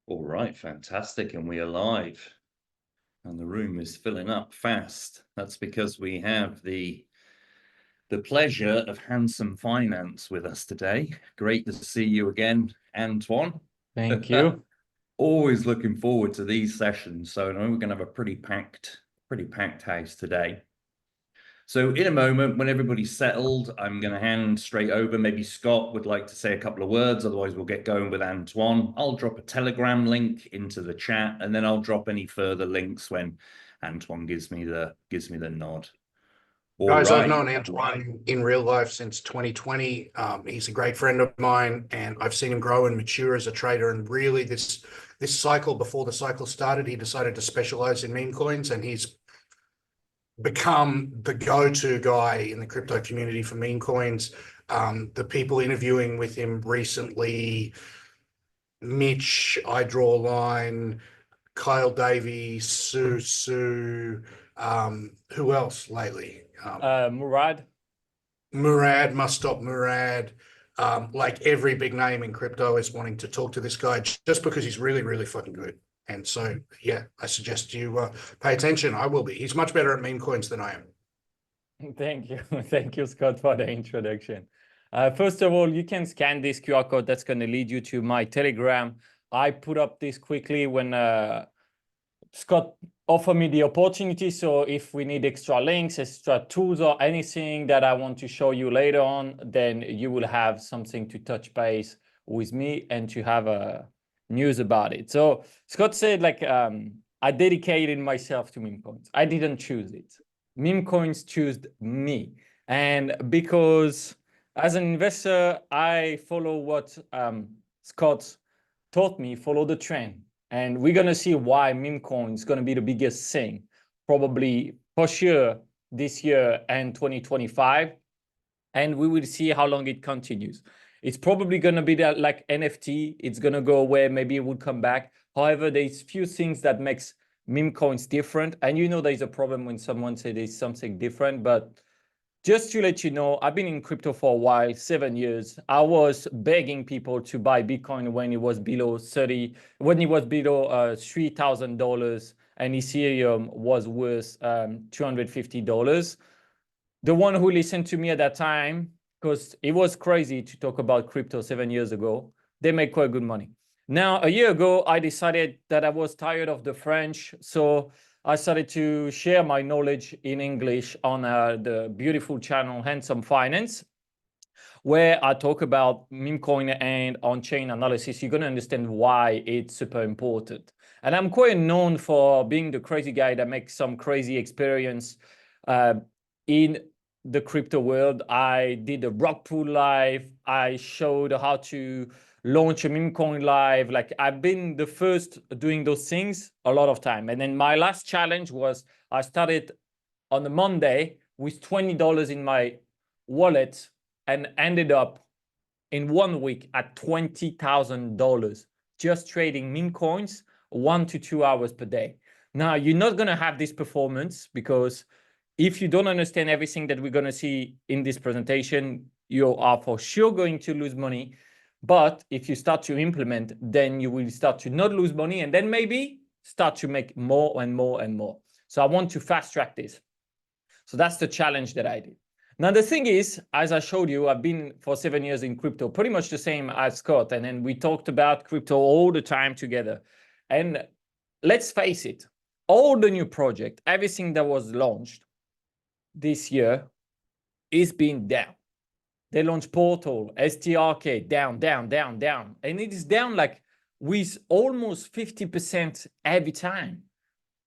All right, fantastic. And we are live. And the room is filling up fast. That's because we have the pleasure of Handsome Finance with us today. Great to see you again, Antoine. Thank you. Always looking forward to these sessions. So I know we're going to have a pretty packed house today. So in a moment, when everybody's settled, I'm going to hand straight over. Maybe Scott would like to say a couple of words. Otherwise, we'll get going with Antoine. I'll drop a Telegram link into the chat, and then I'll drop any further links when Antoine gives me the nod. All Guys, I've right. known Antoine in real life since 2020. He's a great friend of mine, and I've seen him grow and mature as a trader. And really, this cycle, before the cycle started, he decided to specialize in meme coins, and he's become the go-to guy in the crypto community for meme coins. The people interviewing with him recently, Mitch, I Draw a Line, Kyle Davies, Sue, who else lately? Murad. Murad, Must Stop Murad. Like every big name in crypto is wanting to talk to this guy just because he's really, really fucking good. And so, yeah, I suggest you pay attention. I will be. He's much better at meme coins than I am. Thank you. Thank you, Scott, for the introduction. First of all, you can scan this QR code. That's going to lead you to my Telegram. I put up this quickly when Scott offered me the opportunity. So if we need extra links, extra tools, or anything that I want to show you later on, then you will have something to touch base with me and to have a news about it. So Scott said, like, I dedicated myself to meme coins. I didn't choose it. Meme coins chose me. And because as an investor, I follow what Scott taught me, follow the trend. And we're going to see why meme coin is going to be the biggest thing, probably for sure this year and 2025. And we will see how long it continues. It's probably going to be that like NFT. It's going to go away. Maybe it will come back. However, there's few things that makes meme coins different. And you know there's a problem when someone says there's something different. But just to let you know, I've been in crypto for a while, 7 years. I was begging people to buy Bitcoin when it was below $3,000, and Ethereum was worth $250. The one who listened to me at that time, because it was crazy to talk about crypto 7 years ago, they made quite good money. Now, a year ago, I decided that I was tired of the French, so I started to share my knowledge in English on the beautiful channel Handsome Finance, where I talk about meme coin and on-chain analysis. You're going to understand why it's super important. And I'm quite known for being the crazy guy that makes some crazy experience in the crypto world. I did a rock pool live. I showed how to launch a meme coin live. Like, I've been the first doing those things a lot of time. And then my last challenge was I started on a Monday with $20 in my wallet and ended up in 1 week at $20,000 just trading meme coins 1 to 2 hours per day. Now, you're not going to have this performance because if you don't understand everything that we're going to see in this presentation, you are for sure going to lose money. But if you start to implement, then you will start to not lose money and then maybe start to make more and more and more. So I want to fast track this. So that's the challenge that I did. Now, the thing is, as I showed you, I've been for 7 years in crypto, pretty much the same as Scott. And then we talked about crypto all the time together. And let's face it, all the new project, everything that was launched this year is being down. They launched Portal, STRK, down. And it is down like with almost 50% every time.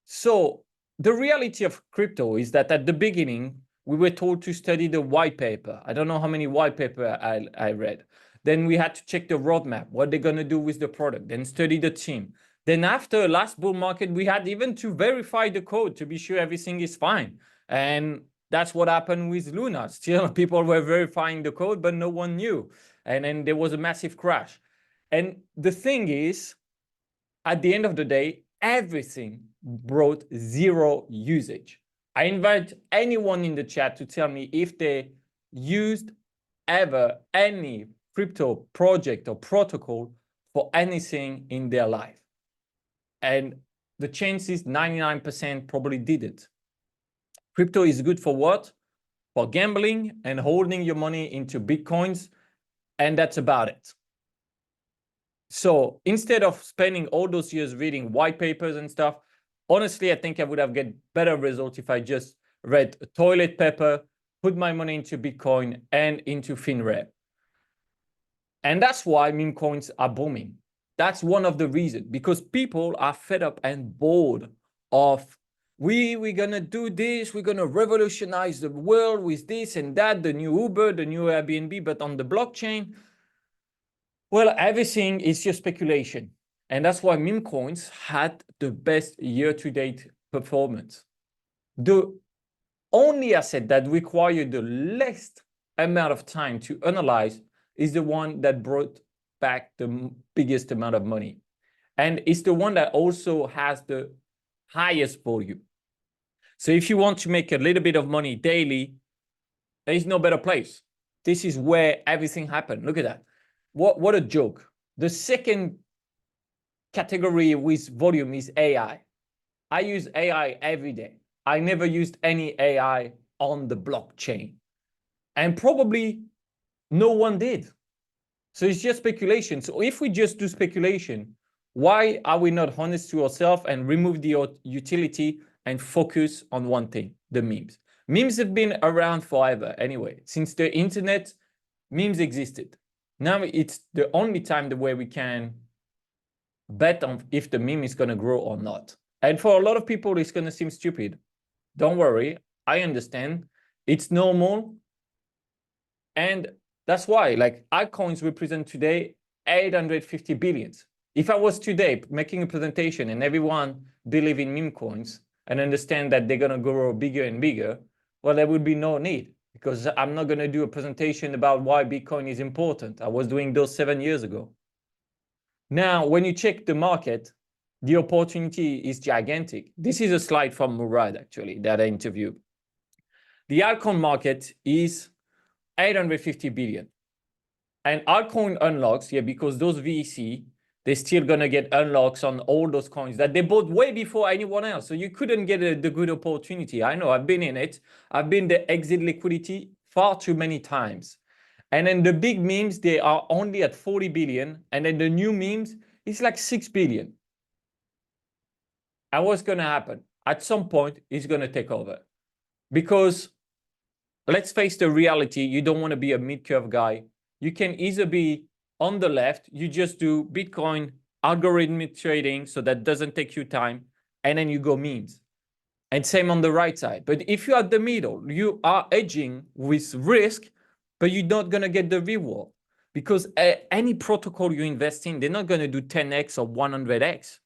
So the reality of crypto is that at the beginning, we were told to study the white paper. I don't know how many white paper I read. Then we had to check the roadmap, what they're going to do with the product, then study the team. Then after last bull market, we had even to verify the code to be sure everything is fine. And that's what happened with Luna. Still, people were verifying the code, but no one knew. And then there was a massive crash. And the thing is, at the end of the day, everything brought zero usage. I invite anyone in the chat to tell me if they used any crypto project or protocol for anything in their life. And the chances 99% probably didn't. Crypto is good for what? For gambling and holding your money into Bitcoins. And that's about it. So instead of spending all those years reading white papers and stuff, honestly, I think I would have get better results if I just read toilet paper, put my money into Bitcoin and into FinRep. And that's why meme coins are booming. That's one of the reasons, because people are fed up and bored of we're gonna do this, we're gonna revolutionize the world with this and that, the new Uber, the new Airbnb, but on the blockchain. Well, everything is just speculation. And that's why meme coins had the best year-to-date performance. The only asset that required the least amount of time to analyze is the one that brought back the biggest amount of money. And it's the one that also has the highest volume. So if you want to make a little bit of money daily, there is no better place. This is where everything happened. Look at that. What a joke. The second category with volume is AI. I use AI every day. I never used any AI on the blockchain. And probably no one did. So it's just speculation. So if we just do speculation, why are we not honest to ourselves and remove the utility and focus on one thing, the memes? Memes have been around forever anyway. Since the internet, memes existed. Now it's the only time where we can bet on if the meme is going to grow or not. And for a lot of people, it's going to seem stupid. Don't worry. I understand. It's normal. And that's why, like, altcoins represent today 850 billions. If I was today making a presentation and everyone believe in meme coins and understand that they're going to grow bigger and bigger, well, there would be no need, because I'm not going to do a presentation about why Bitcoin is important. I was doing those 7 years ago. Now, when you check the market, the opportunity is gigantic. This is a slide from Murad, actually, that I interviewed. The altcoin market is 850 billion. And altcoin unlocks, yeah, because those VC, they're still going to get unlocks on all those coins that they bought way before anyone else. So you couldn't get the good opportunity. I know, I've been in it. I've been the exit liquidity far too many times. And then the big memes, they are only at 40 billion. And then the new memes, it's like 6 billion. And what's going to happen? At some point, it's going to take over. Because let's face the reality, you don't want to be a mid-curve guy. You can either be on the left, you just do Bitcoin algorithmic trading, so that doesn't take you time, and then you go memes. And same on the right side. But if you're at the middle, you are edging with risk, but you're not going to get the reward. Because any protocol you invest in, they're not going to do 10x or 100x.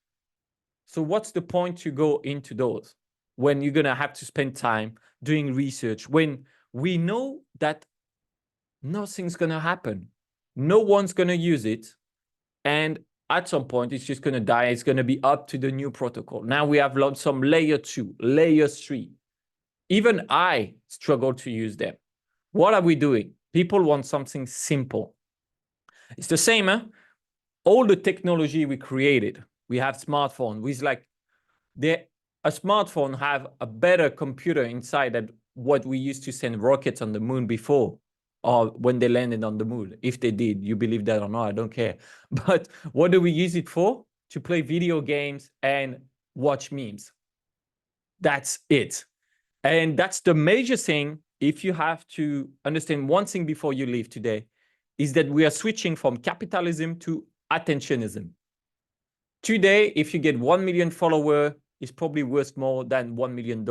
So what's the point to go into those when you're going to have to spend time doing research, when we know that nothing's going to happen? No one's going to use it. And at some point, it's just going to die. It's going to be up to the new protocol. Now we have some layer 2, layer 3. Even I struggle to use them. What are we doing? People want something simple. It's the same, huh? All the technology we created. We have smartphone with like a smartphone have a better computer inside than what we used to send rockets on the moon before, or when they landed on the moon. If they did, you believe that or not, I don't care. But what do we use it for? To play video games and watch memes. That's it. And that's the major thing. If you have to understand one thing before you leave today, is that we are switching from capitalism to attentionism. Today, if you get 1 million followers, it's probably worth more than $1 million.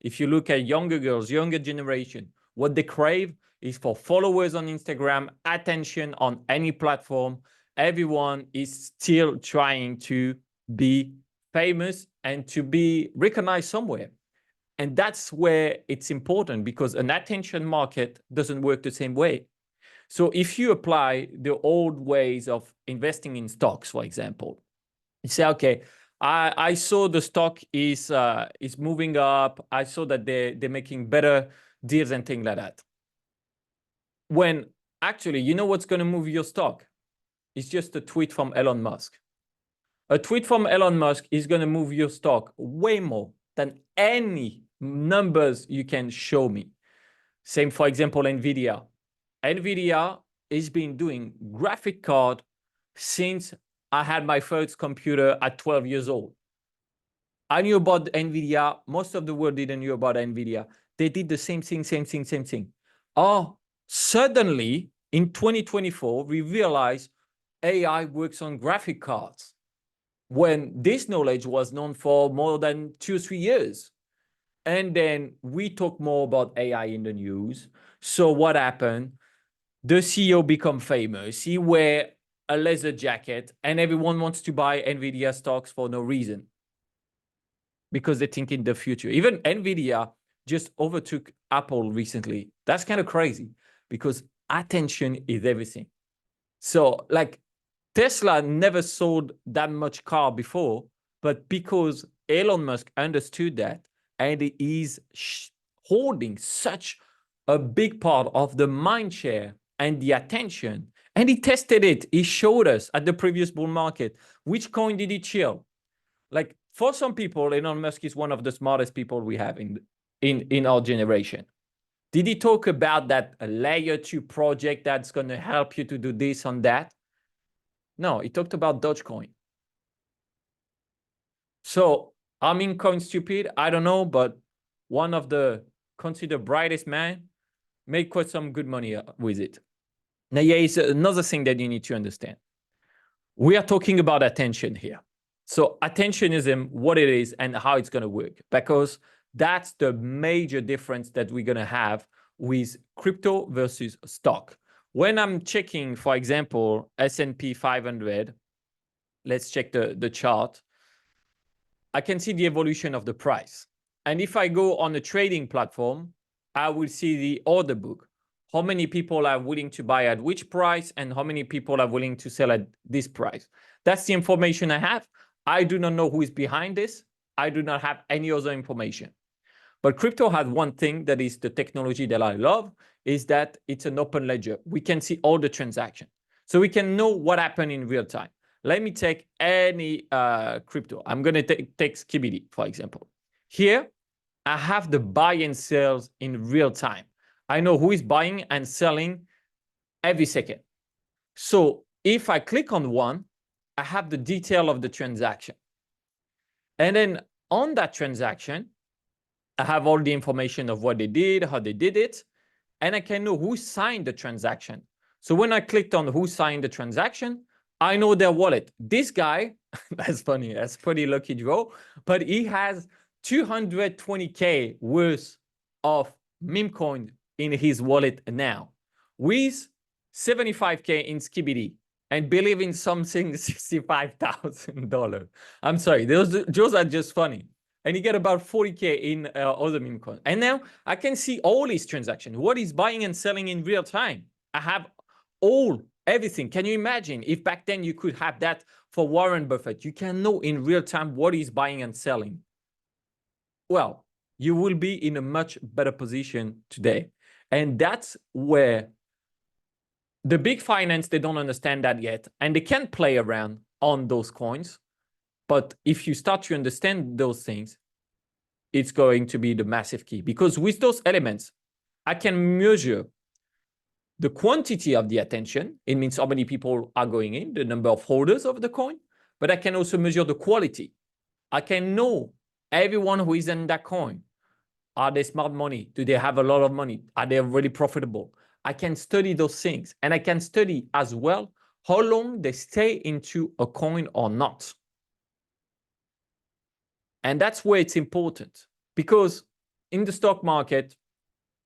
If you look at younger girls, younger generation, what they crave is for followers on Instagram, attention on any platform. Everyone is still trying to be famous and to be recognized somewhere. And that's where it's important, because an attention market doesn't work the same way. So if you apply the old ways of investing in stocks, for example, you say, okay, I saw the stock is moving up. I saw that they're making better deals and things like that. When actually, you know what's going to move your stock? It's just a tweet from Elon Musk. A tweet from Elon Musk is going to move your stock way more than any numbers you can show me. Same, for example, NVIDIA. NVIDIA has been doing graphic card since I had my first computer at 12 years old. I knew about NVIDIA. Most of the world didn't know about NVIDIA. They did the same thing. Oh, suddenly in 2024, we realized AI works on graphic cards when this knowledge was known for more than 2 or 3 years. And then we talk more about AI in the news. So what happened? The CEO become famous. He wear a leather jacket and everyone wants to buy NVIDIA stocks for no reason because they think in the future. Even NVIDIA just overtook Apple recently. That's kind of crazy because attention is everything. So like Tesla never sold that much car before, but because Elon Musk understood that and he is holding such a big part of the mind share and the attention, and he tested it. He showed us at the previous bull market, which coin did he chill? Like for some people, Elon Musk is one of the smartest people we have in our generation. Did he talk about that layer 2 project that's going to help you to do this and that? No, he talked about Dogecoin. So, I mean, coin stupid, I don't know, but one of the considered brightest man made quite some good money with it. Now, yeah, it's another thing that you need to understand. We are talking about attention here. So attentionism, what it is and how it's going to work, because that's the major difference that we're going to have with crypto versus stock. When I'm checking, for example, S&P 500, let's check the chart. I can see the evolution of the price. And if I go on a trading platform, I will see the order book. How many people are willing to buy at which price and how many people are willing to sell at this price. That's the information I have. I do not know who is behind this. I do not have any other information. But crypto has one thing that is the technology that I love, is that it's an open ledger. We can see all the transactions. So we can know what happened in real time. Let me take any crypto. I'm going to take Skibidi, for example. Here, I have the buy and sells in real time. I know who is buying and selling every second. So if I click on one, I have the detail of the transaction. And then on that transaction, I have all the information of what they did, how they did it, and I can know who signed the transaction. So when I clicked on who signed the transaction, I know their wallet. This guy, that's funny, that's pretty lucky draw, but he has 220K worth of Memecoin in his wallet now, with 75K in Skibidi, and believe in something $65,000. I'm sorry, those are just funny. And he get about 40K in other meme coins. And now I can see all his transactions, what he's buying and selling in real time. I have everything. Can you imagine if back then you could have that for Warren Buffett? You can know in real time what he's buying and selling. Well, you will be in a much better position today. And that's where the big finance, they don't understand that yet. And they can't play around on those coins. But if you start to understand those things, it's going to be the massive key. Because with those elements, I can measure the quantity of the attention. It means how many people are going in, the number of holders of the coin. But I can also measure the quality. I can know everyone who is in that coin. Are they smart money? Do they have a lot of money? Are they really profitable? I can study those things. And I can study as well how long they stay into a coin or not. And that's where it's important, because in the stock market,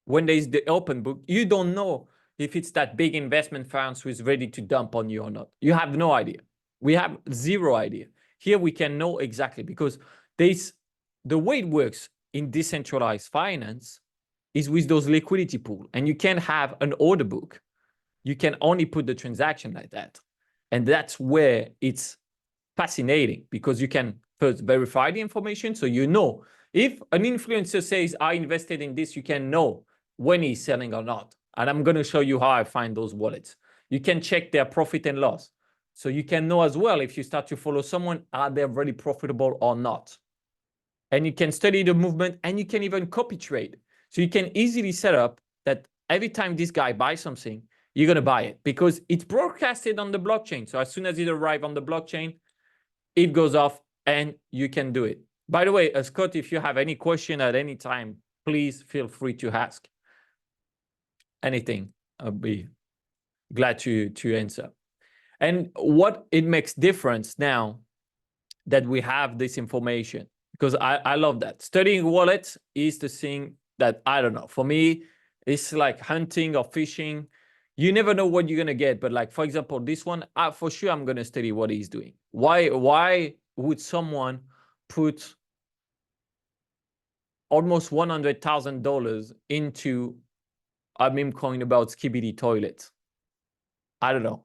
when there's the open book, you don't know if it's that big investment fund who is ready to dump on you or not. You have no idea. We have zero idea. Here we can know exactly, because the way it works in decentralized finance is with those liquidity pool, and you can't have an order book. You can only put the transaction like that. And that's where it's fascinating, because you can first verify the information. So you know, if an influencer says, I invested in this, you can know when he's selling or not. And I'm going to show you how I find those wallets. You can check their profit and loss. So you can know as well, if you start to follow someone, are they really profitable or not? And you can study the movement, and you can even copy trade. So you can easily set up that every time this guy buys something, you're going to buy it because it's broadcasted on the blockchain. So as soon as it arrives on the blockchain, it goes off and you can do it. By the way, Scott, if you have any question at any time, please feel free to ask anything. I'll be glad to answer. And what it makes difference now that we have this information, because I love that. Studying wallets is the thing that, I don't know, for me, it's like hunting or fishing. You never know what you're going to get. But like, for example, this one, for sure, I'm going to study what he's doing. Why would someone put almost $100,000 into a meme coin about skibidi toilet? I don't know.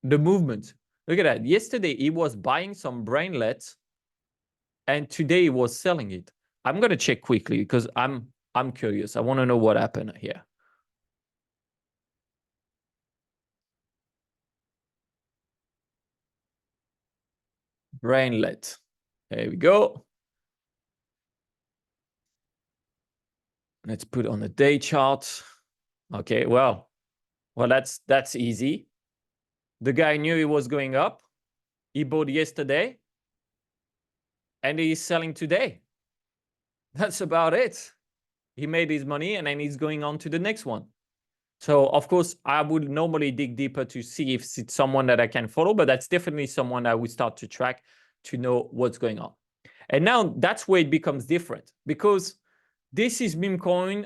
The movement. Look at that. Yesterday, he was buying some brainlets, and today he was selling it. I'm going to check quickly because I'm curious. I want to know what happened here. Brainlet. There we go. Let's put on the day chart. Okay, well, that's easy. The guy knew he was going up. He bought yesterday, and he's selling today. That's about it. He made his money, and then he's going on to the next one. So, of course, I would normally dig deeper to see if it's someone that I can follow, but that's definitely someone I would start to track to know what's going on. And now that's where it becomes different, because this is Memecoin.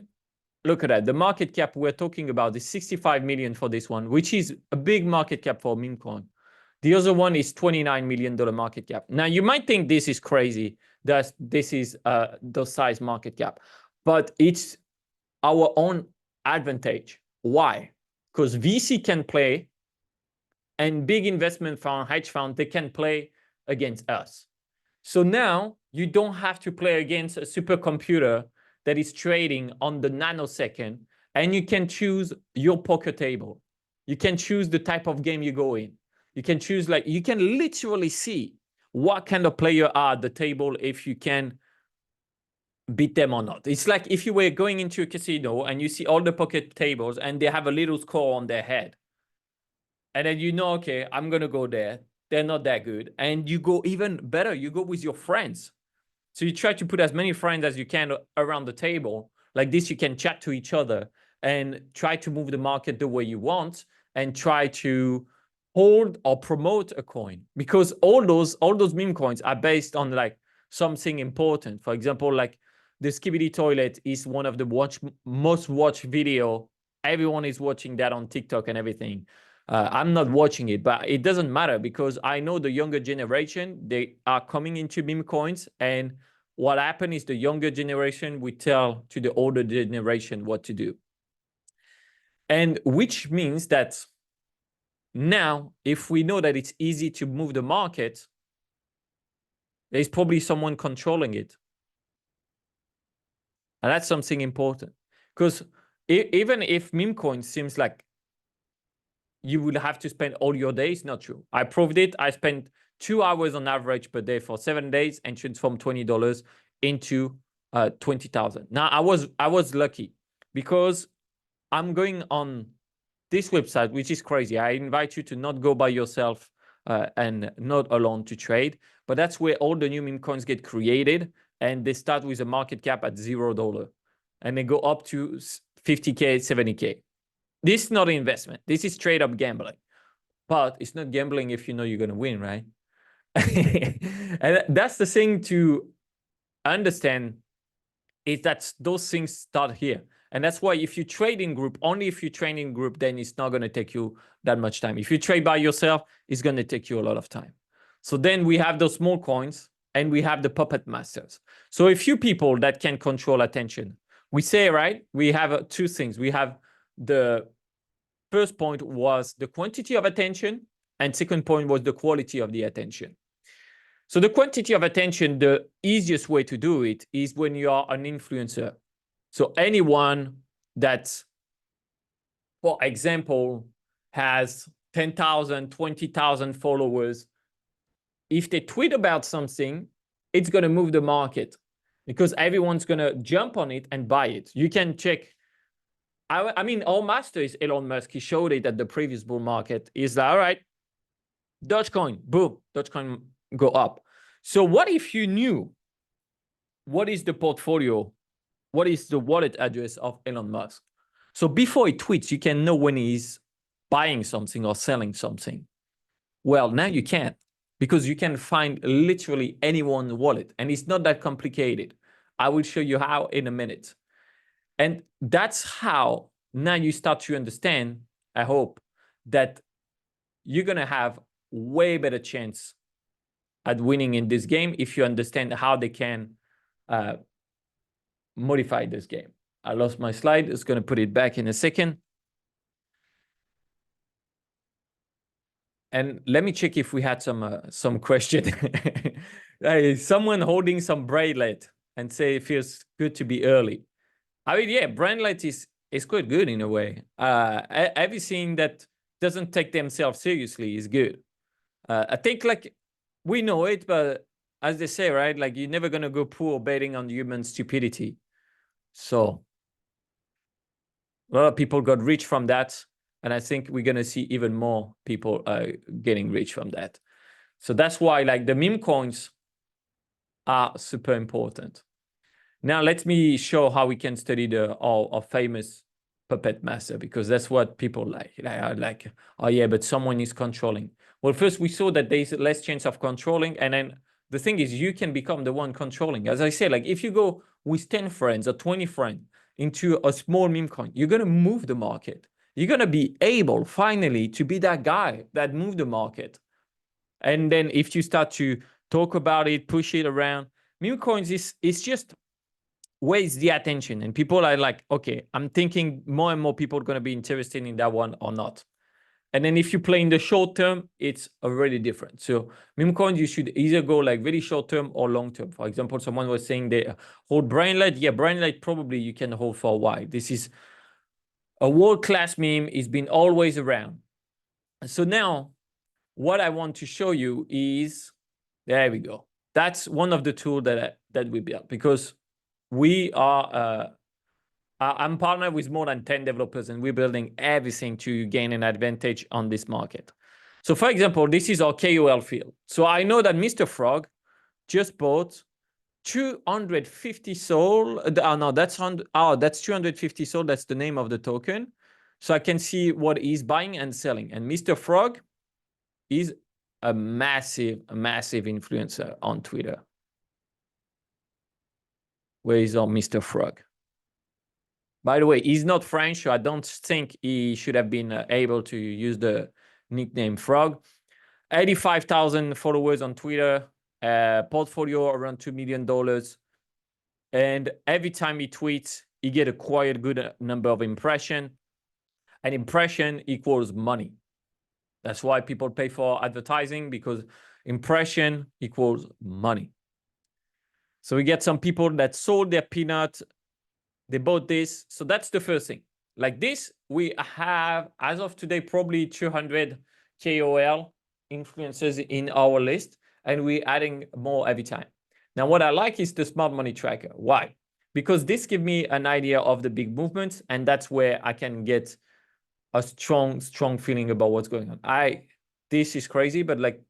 Look at that. The market cap we're talking about is 65 million for this one, which is a big market cap for Memecoin. The other one is $29 million market cap. Now, you might think this is crazy, that this is the size market cap, but it's our own advantage. Why? Because VC can play, and big investment fund, hedge fund, they can play against us. So now you don't have to play against a supercomputer that is trading on the nanosecond, and you can choose your poker table. You can choose the type of game you go in. You can choose, like, you can literally see what kind of player are at the table, if you can beat them or not. It's like if you were going into a casino and you see all the poker tables and they have a little score on their head. And then you know, okay, I'm going to go there. They're not that good. And you go even better. You go with your friends. So you try to put as many friends as you can around the table. Like this, you can chat to each other and try to move the market the way you want, and try to hold or promote a coin, because all those meme coins are based on like something important. For example, like the skibidi toilet is one of the most watched video. Everyone is watching that on TikTok and everything. I'm not watching it, but it doesn't matter, because I know the younger generation, they are coming into meme coins, and what happened is the younger generation will tell to the older generation what to do. And which means that now, if we know that it's easy to move the market, there's probably someone controlling it. And that's something important, because even if meme coin seems like you will have to spend all your days, not true. I proved it. I spent 2 hours on average per day for 7 days and transformed $20 into 20,000. Now I was lucky, because I'm going on this website, which is crazy. I invite you to not go by yourself and not alone to trade, but that's where all the new meme coins get created, and they start with a market cap at $0, and they go up to 50K, 70K. This is not an investment. This is straight up gambling. But it's not gambling if you know you're going to win, right? And that's the thing to understand, is that those things start here. And that's why if you trade in group, only if you trade in group, then it's not going to take you that much time. If you trade by yourself, it's going to take you a lot of time. So then we have those small coins, and we have the puppet masters. So a few people that can control attention. We say, right, we have two things. We have the first point was the quantity of attention, and second point was the quality of the attention. So the quantity of attention, the easiest way to do it is when you are an influencer. So anyone that, for example, has 10,000, 20,000 followers, if they tweet about something, it's going to move the market because everyone's going to jump on it and buy it. You can check. I mean, our master is Elon Musk. He showed it at the previous bull market. He's like, all right, Dogecoin, boom, Dogecoin go up. So what if you knew what is the portfolio, what is the wallet address of Elon Musk? So before he tweets, you can know when he's buying something or selling something. Well, now you can't, because you can find literally anyone's wallet, and it's not that complicated. I will show you how in a minute. And that's how now you start to understand, I hope, that you're going to have way better chance at winning in this game if you understand how they can modify this game. I lost my slide. It's going to put it back in a second. And let me check if we had some question. Someone holding some bracelet and say it feels good to be early. I mean, yeah, bracelet is quite good in a way. Everything that doesn't take themselves seriously is good. I think like we know it, but as they say, right? Like you're never gonna go poor betting on human stupidity. So a lot of people got rich from that. And I think we're going to see even more people getting rich from that. So that's why like the meme coins are super important. Now, let me show how we can study our famous puppet master, because that's what people like, oh yeah, but someone is controlling. Well, first we saw that there's less chance of controlling. And then the thing is, you can become the one controlling. As I said, like if you go with 10 friends or 20 friends into a small meme coin, you're going to move the market. You're going to be able finally to be that guy that moved the market. And then if you start to talk about it, push it around, meme coins is just where is the attention? And people are like, okay, I'm thinking more and more people are going to be interested in that one or not. And then if you play in the short term, it's already different. So meme coins, you should either go like very short term or long term. For example, someone was saying they hold brainlight. Yeah, brainlight probably you can hold for a while. This is a world-class meme. It's been always around. So now what I want to show you is, there we go. That's one of the tools that we built, because we are, I'm partnered with more than 10 developers, and we're building everything to gain an advantage on this market. So for example, this is our KOL field. So I know that Mr. Frog just bought 250 SOL. No, that's 250 SOL. That's the name of the token. So I can see what he's buying and selling. And Mr. Frog is a massive influencer on Twitter. Where is our Mr. Frog? By the way, he's not French, so I don't think he should have been able to use the nickname Frog. 85,000 followers on Twitter, portfolio around $2 million. And every time he tweets, he gets a quite good number of impressions. An impression equals money. That's why people pay for advertising, because impression equals money. So we get some people that sold their peanut. They bought this. So that's the first thing. Like this, we have, as of today, probably 200 KOL influencers in our list, and we're adding more every time. Now, what I like is the smart money tracker. Why? Because this gives me an idea of the big movements, and that's where I can get a strong feeling about what's going on. This is crazy, but like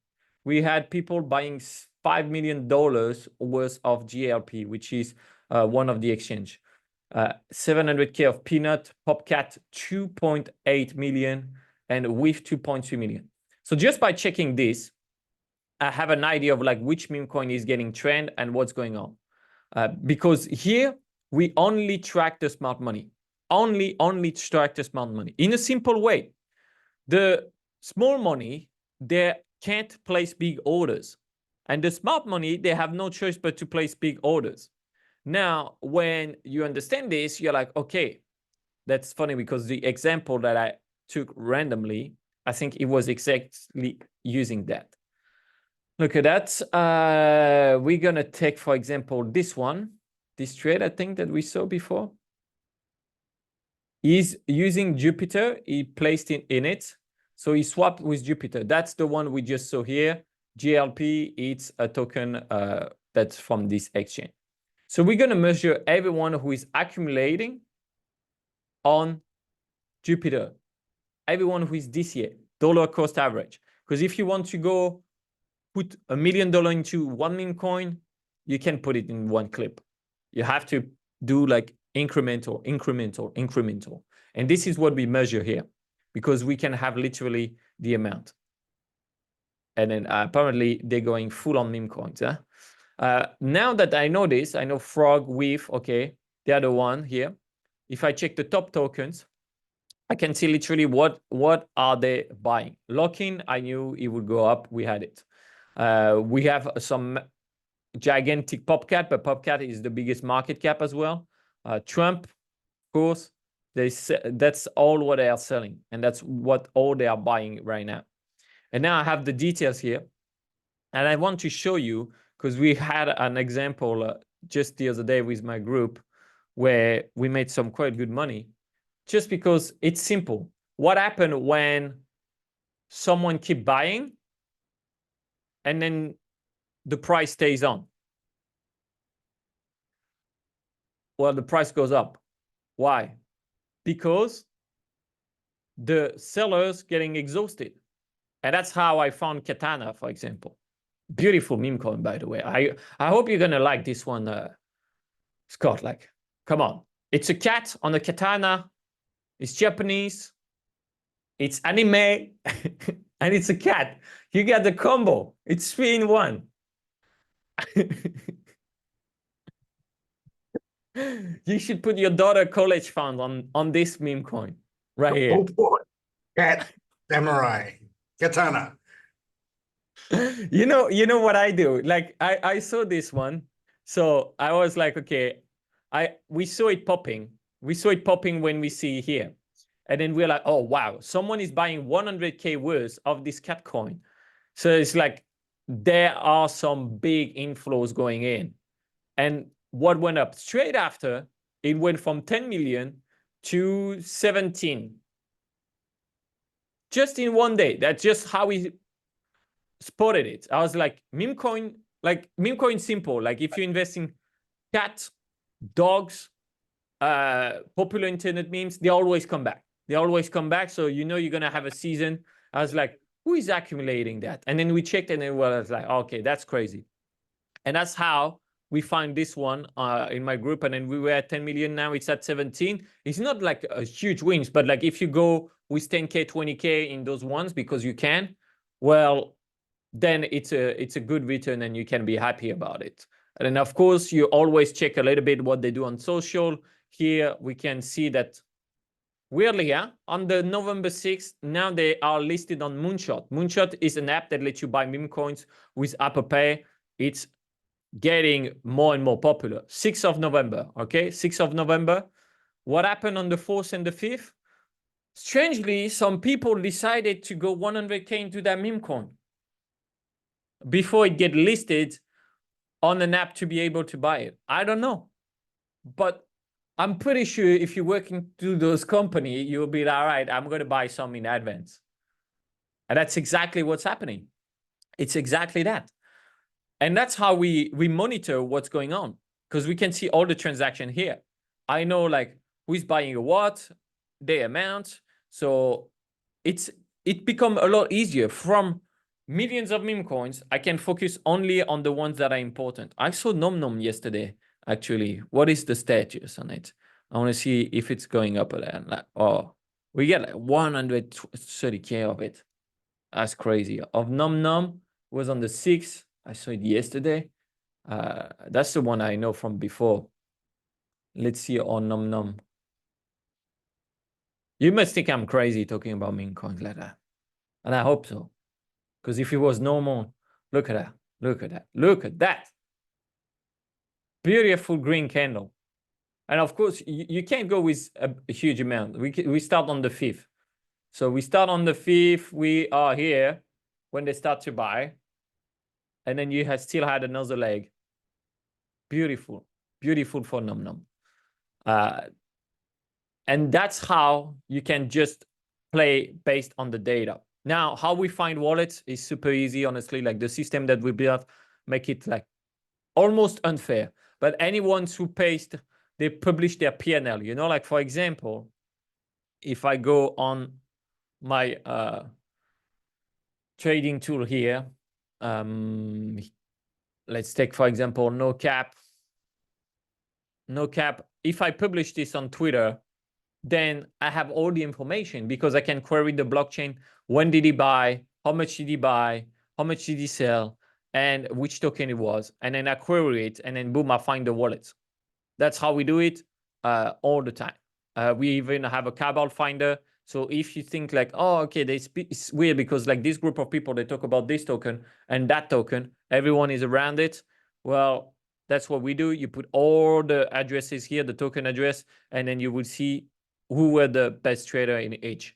we had people buying $5 million worth of GLP, which is one of the exchange. 700K of peanut, Popcat 2.8 million, and WIF 2.2 million. So just by checking this, I have an idea of like which meme coin is getting trend and what's going on. Because here we only track the smart money. Only track the smart money in a simple way. The small money, they can't place big orders. And the smart money, they have no choice but to place big orders. Now, when you understand this, you're like, okay, that's funny, because the example that I took randomly, I think it was exactly using that. Look at that. We're going to take, for example, this one, this trade, I think that we saw before. He's using Jupiter. He placed it in it. So he swapped with Jupiter. That's the one we just saw here. GLP, it's a token that's from this exchange. So we're going to measure everyone who is accumulating on Jupiter, everyone who is this year, dollar cost average. Because if you want to go put $1 million into one meme coin, you can put it in one clip. You have to do like incremental. And this is what we measure here, because we can have literally the amount. And then apparently they're going full on meme coins. Huh? Now that I know this, I know Frog, Weave, okay, the other one here. If I check the top tokens, I can see literally what are they buying. Lock-in, I knew it would go up. We had it. We have some gigantic PopCat, but PopCat is the biggest market cap as well. Trump, of course, that's all what they are selling. And that's what all they are buying right now. And now I have the details here. And I want to show you, because we had an example just the other day with my group where we made some quite good money, just because it's simple. What happened when someone keep buying and then the price stays on? Well, the price goes up. Why? Because the sellers getting exhausted. And that's how I found Katana, for example. Beautiful meme coin, by the way. I hope you're going to like this one, Scott. Like, come on. It's a cat on a katana. It's Japanese. It's anime. And it's a cat. You get the combo. It's 3-in-1. You should put your daughter college fund on this meme coin right here. Oh boy. Cat, samurai, katana. You know what I do? Like I saw this one. So I was like, okay, we saw it popping. We saw it popping when we see here. And then we're like, oh, wow, someone is buying 100K worth of this cat coin. So it's like there are some big inflows going in. And what went up straight after, it went from 10 million to 17. Just in one day. That's just how we spotted it. I was like, meme coin simple. Like if you invest in cats, dogs, popular internet memes, they always come back. They always come back. So you know you're going to have a season. I was like, who is accumulating that? And then we checked and then well, I was like, okay, that's crazy. And that's how we find this one in my group. And then we were at 10 million. Now it's at 17. It's not like a huge wins, but like if you go with 10K, 20K in those ones, because you can, well, then it's a good return and you can be happy about it. And then of course you always check a little bit what they do on social. Here we can see that weirdly, yeah, on the November 6th, now they are listed on Moonshot. Moonshot is an app that lets you buy meme coins with Apple Pay. It's getting more and more popular. 6th of November, okay? 6th of November. What happened on the 4th and the 5th? Strangely, some people decided to go 100K into that meme coin before it get listed on an app to be able to buy it. I don't know. But I'm pretty sure if you're working through those companies, you'll be all right, I'm going to buy some in advance. And that's exactly what's happening. It's exactly that. And that's how we monitor what's going on, because we can see all the transaction here. I know like who's buying what, the amount. So it become a lot easier. From millions of meme coins, I can focus only on the ones that are important. I saw Nom Nom yesterday, actually. What is the status on it? I want to see if it's going up again. Like, oh, we get like 130K of it. That's crazy. Of Nom Nom was on the 6th. I saw it yesterday. That's the one I know from before. Let's see on Nom Nom. You must think I'm crazy talking about meme coins like that. And I hope so. Because if it was normal, look at that. Look at that. Look at that. Beautiful green candle. And of course, you can't go with a huge amount. We start on the 5th. So we start on the 5th. We are here when they start to buy. And then you have still had another leg. Beautiful. Beautiful for Nom Nom. And that's how you can just play based on the data. Now, how we find wallets is super easy, honestly. Like the system that we built make it like almost unfair. But anyone who paste, they publish their PNL. You know, like for example, if I go on my trading tool here, let's take for example no cap. If I publish this on Twitter, then I have all the information because I can query the blockchain. When did he buy? How much did he buy? How much did he sell? And which token it was. And then I query it, and then boom, I find the wallets. That's how we do it all the time. We even have a cabal finder. So if you think like, oh, okay, it's weird because like this group of people, they talk about this token and that token, everyone is around it. Well, that's what we do. You put all the addresses here, the token address, and then you will see who were the best trader in each.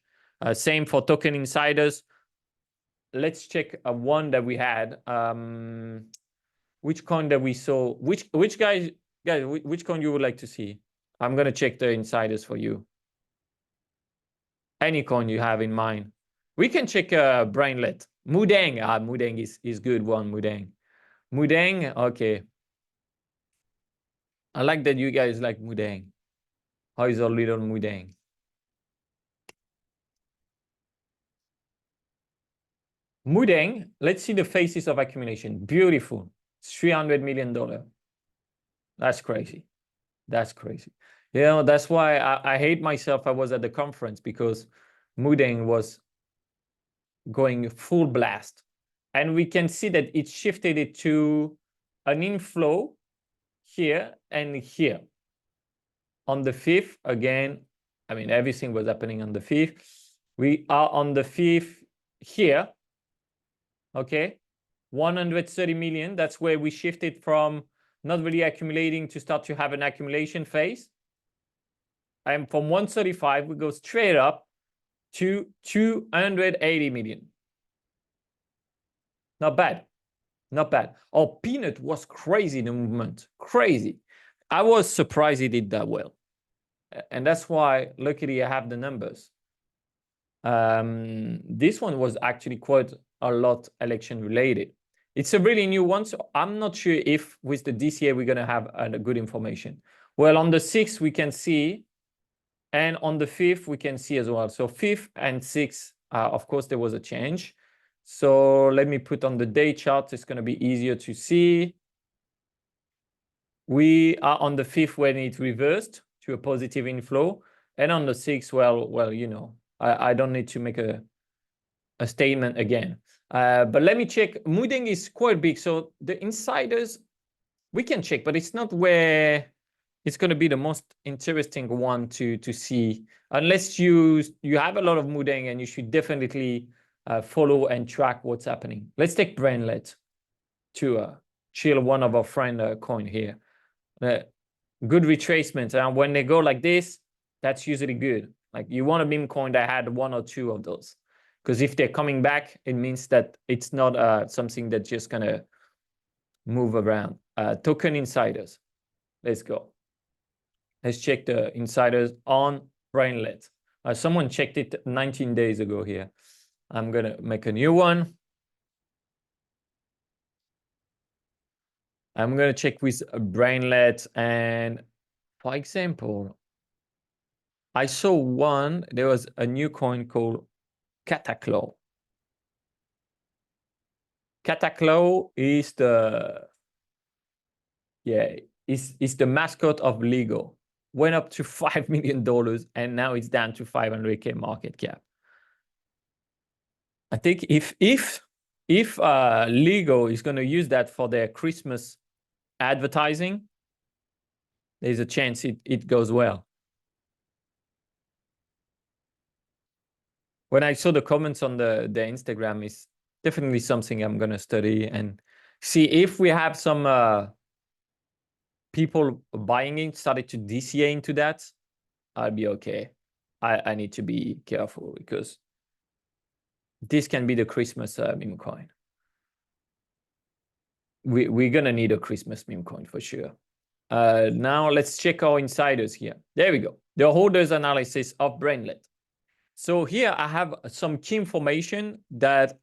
Same for token insiders. Let's check one that we had. Which coin that we saw? Which guys, which coin you would like to see? I'm gonna check the insiders for you. Any coin you have in mind. We can check Brainlet. Mudang. Mudang is good one. Mudang. Okay. I like that you guys like Mudang. How is our little Mudang? Mudang, let's see the phases of accumulation. Beautiful. $300 million. That's crazy. That's crazy. You know, that's why I hate myself. I was at the conference because Mudang was going full blast. And we can see that it shifted it to an inflow here and here. On the 5th, again, I mean, everything was happening on the 5th. We are on the 5th here. Okay, 130 million. That's where we shifted from not really accumulating to start to have an accumulation phase. And from 135, we go straight up to 280 million. Not bad. Not bad. Oh, Peanut was crazy, the movement. Crazy. I was surprised he did that well. And that's why, luckily, I have the numbers. This one was actually quite a lot election related. It's a really new one, so I'm not sure if with the DCA we're going to have good information. Well, on the 6th we can see, and on the 5th we can see as well. So 5th and 6th, of course, there was a change. So let me put on the day chart. It's going to be easier to see. We are on the 5th when it reversed to a positive inflow, and on the 6th, well, you know, I don't need to make a statement again. But let me check. Mudang is quite big, so the insiders we can check, but it's not where it's going to be the most interesting one to see, unless you have a lot of Mudang, and you should definitely follow and track what's happening. Let's take Brainlet to chill one of our friend coin here. Good retracement, and when they go like this, that's usually good. Like you want a meme coin that had 1 or 2 of those, because if they're coming back, it means that it's not something that's just gonna move around. Token insiders, let's go. Let's check the insiders on Brainlet. Someone checked it 19 days ago here. I'm gonna make a new one. I'm gonna check with Brainlet, and for example, I saw one, there was a new coin called Cataclaw. Cataclaw is the, yeah, is the mascot of Lego. Went up to $5 million, and now it's down to 500K market cap. I think if Lego is going to use that for their Christmas advertising, there's a chance it goes well. When I saw the comments on the Instagram, it's definitely something I'm going to study and see if we have some people buying it, started to DCA into that, I'll be okay. I need to be careful because this can be the Christmas meme coin. We're going to need a Christmas meme coin for sure. Now let's check our insiders here. There we go. The holders analysis of Brainlet. So here I have some key information that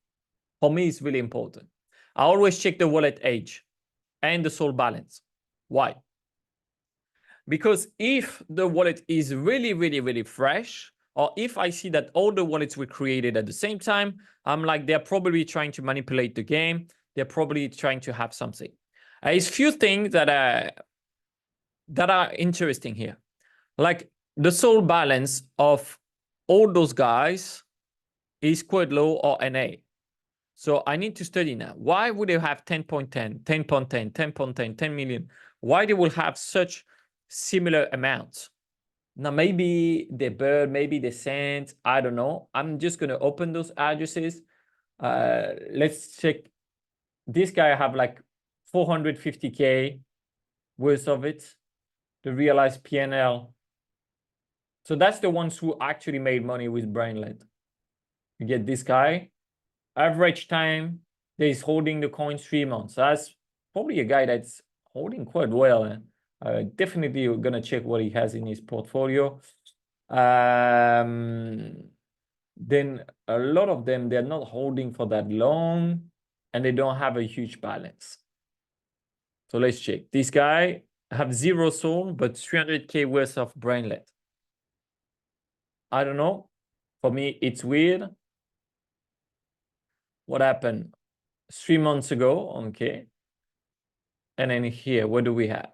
for me is really important. I always check the wallet age and the soul balance. Why? Because if the wallet is really, really, really fresh, or if I see that all the wallets were created at the same time, I'm like, they're probably trying to manipulate the game. They're probably trying to have something. There's few things that are interesting here. Like the soul balance of all those guys is quite low or NA. So I need to study now. Why would they have 10.10, 10.10, 10.10, 10 million? Why they will have such similar amounts? Now, maybe they burn, maybe they sent, I don't know. I'm just going to open those addresses. Let's check. This guy have like 450K worth of it, the realized PNL. So that's the ones who actually made money with Brainlet. You get this guy. Average time that is holding the coin 3 months. That's probably a guy that's holding quite well. Definitely going to check what he has in his portfolio. Then a lot of them, they're not holding for that long and they don't have a huge balance. So let's check. This guy have 0 soul, but 300K worth of Brainlet. I don't know. For me, it's weird. What happened 3 months ago? Okay. And then here, what do we have?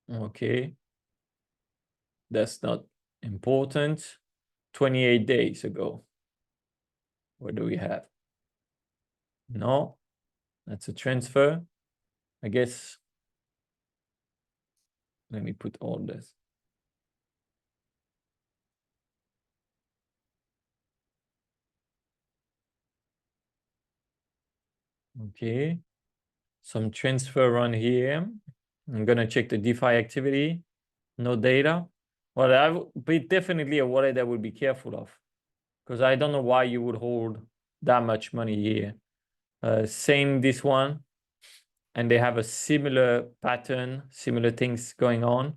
Okay. That's not important. 28 days ago. What do we have? No, that's a transfer. I guess. Let me put all this. Okay. Some transfer run here. I'm going to check the DeFi activity. No data. Well, that would be definitely a wallet that would be careful of. Because I don't know why you would hold that much money here. Same this one. And they have a similar pattern, similar things going on.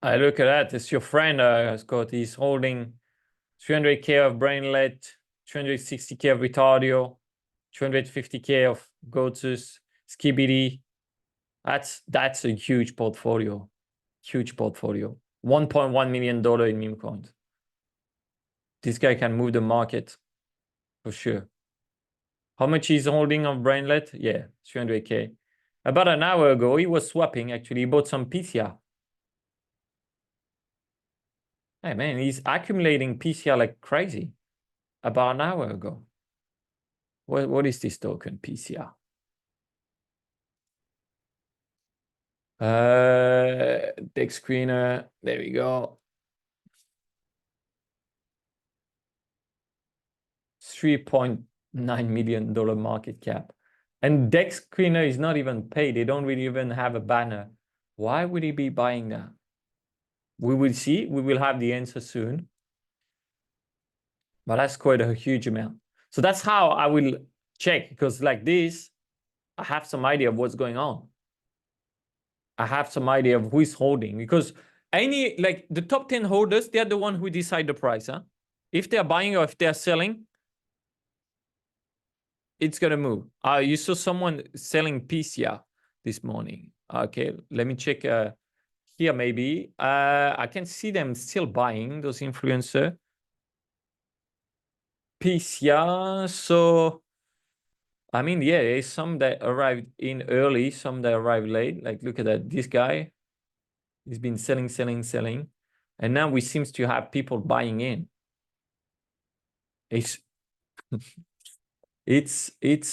I look at that. It's your friend, Scott. He's holding 300K of Brainlet, 360K of Retardio, 250K of Gotus, Skibidi. That's a huge portfolio. Huge portfolio. $1.1 million in Memecoins. This guy can move the market for sure. How much he's holding of Brainlet? Yeah, 300K. About an hour ago, he was swapping. Actually, he bought some PCR. Hey, man, he's accumulating PCR like crazy. About an hour ago. What is this token, PCR? Dex screener. There we go. $3.9 million market cap. And Dex screener is not even paid. They don't really even have a banner. Why would he be buying that? We will see. We will have the answer soon. But that's quite a huge amount. So that's how I will check. Because like this, I have some idea of what's going on. I have some idea of who is holding. Because like the top 10 holders, they're the one who decide the price. Huh? If they're buying or if they're selling, it's going to move. You saw someone selling PCR this morning. Okay, let me check here maybe. I can see them still buying, those influencers. PCR, so, I mean, yeah, there's some that arrived in early, some that arrived late. Like, look at that. This guy, he's been selling. And now we seems to have people buying in. It's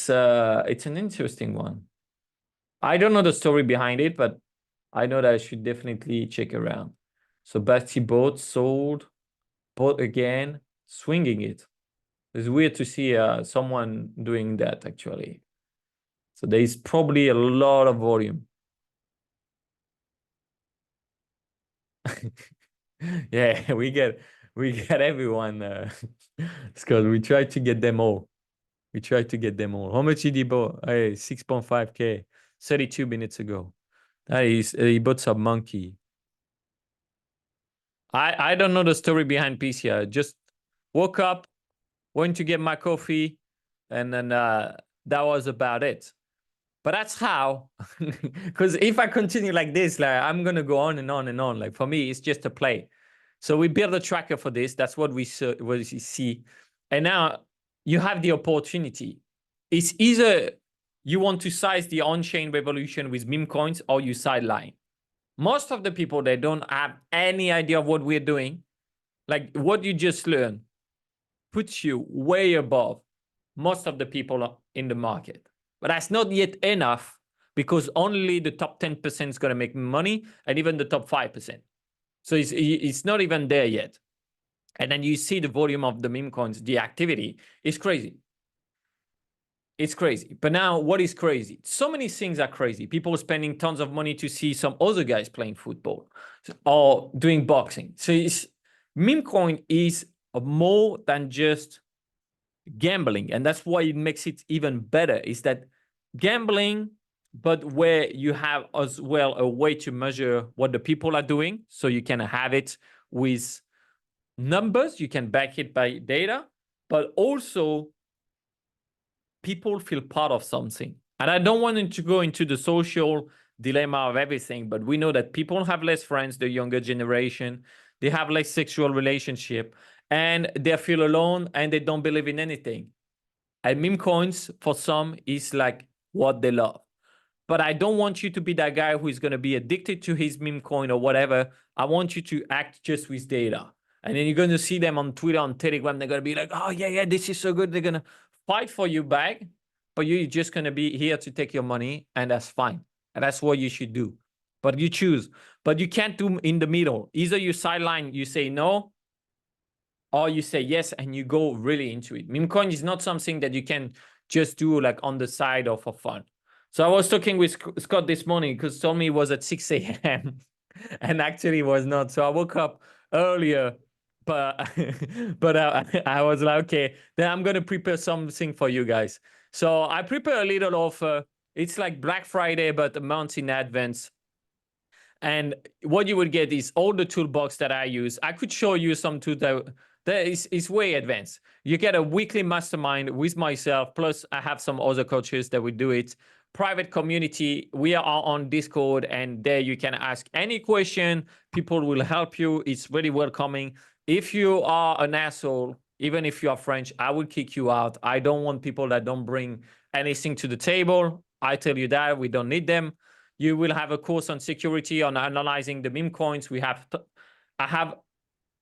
an interesting one. I don't know the story behind it, but I know that I should definitely check around. So Basti bought, sold, bought again, swinging it. It's weird to see someone doing that actually. So there is probably a lot of volume. Yeah, we get everyone. Scott, we try to get them all. How much did he buy? Hey, 6.5K. 32 minutes ago. That is, he bought some monkey. I don't know the story behind PCI. Just woke up, went to get my coffee, and then that was about it. But that's how, because if I continue like this, like I'm gonna go on and on and on. Like for me, it's just a play. So we build a tracker for this. That's what we see. And now you have the opportunity. It's either you want to size the on-chain revolution with meme coins or you sideline. Most of the people, they don't have any idea of what we're doing. Like what you just learned puts you way above most of the people in the market. But that's not yet enough because only the top 10% is going to make money and even the top 5%. So it's not even there yet. And then you see the volume of the meme coins, the activity is crazy. It's crazy. But now what is crazy? So many things are crazy. People spending tons of money to see some other guys playing football or doing boxing. So meme coin is more than just gambling. And that's why it makes it even better is that gambling, but where you have as well a way to measure what the people are doing. So you can have it with numbers, you can back it by data, but also people feel part of something. And I don't want to go into the social dilemma of everything, but we know that people have less friends, the younger generation, they have less sexual relationship, and they feel alone and they don't believe in anything. And meme coins for some is like what they love. But I don't want you to be that guy who is going to be addicted to his meme coin or whatever. I want you to act just with data. And then you're going to see them on Twitter, on Telegram. They're going to be like, oh, yeah, this is so good. They're going to fight for you back. But you're just going to be here to take your money. And that's fine. And that's what you should do. But you choose. But you can't do in the middle. Either you sideline, you say no, or you say yes, and you go really into it. Meme coin is not something that you can just do like on the side or for fun. So I was talking with Scott this morning because he told me it was at 6 a.m. and actually it was not. So I woke up earlier, but I was like, okay, then I'm going to prepare something for you guys. So I prepare a little offer. It's like Black Friday, but a month in advance. And what you would get is all the toolbox that I use. I could show you some tools that is way advanced. You get a weekly mastermind with myself, plus I have some other coaches that would do it. Private community, we are on Discord, and there you can ask any question. People will help you. It's really welcoming. If you are an asshole, even if you are French, I will kick you out. I don't want people that don't bring anything to the table. I tell you that we don't need them. You will have a course on security, on analyzing the meme coins.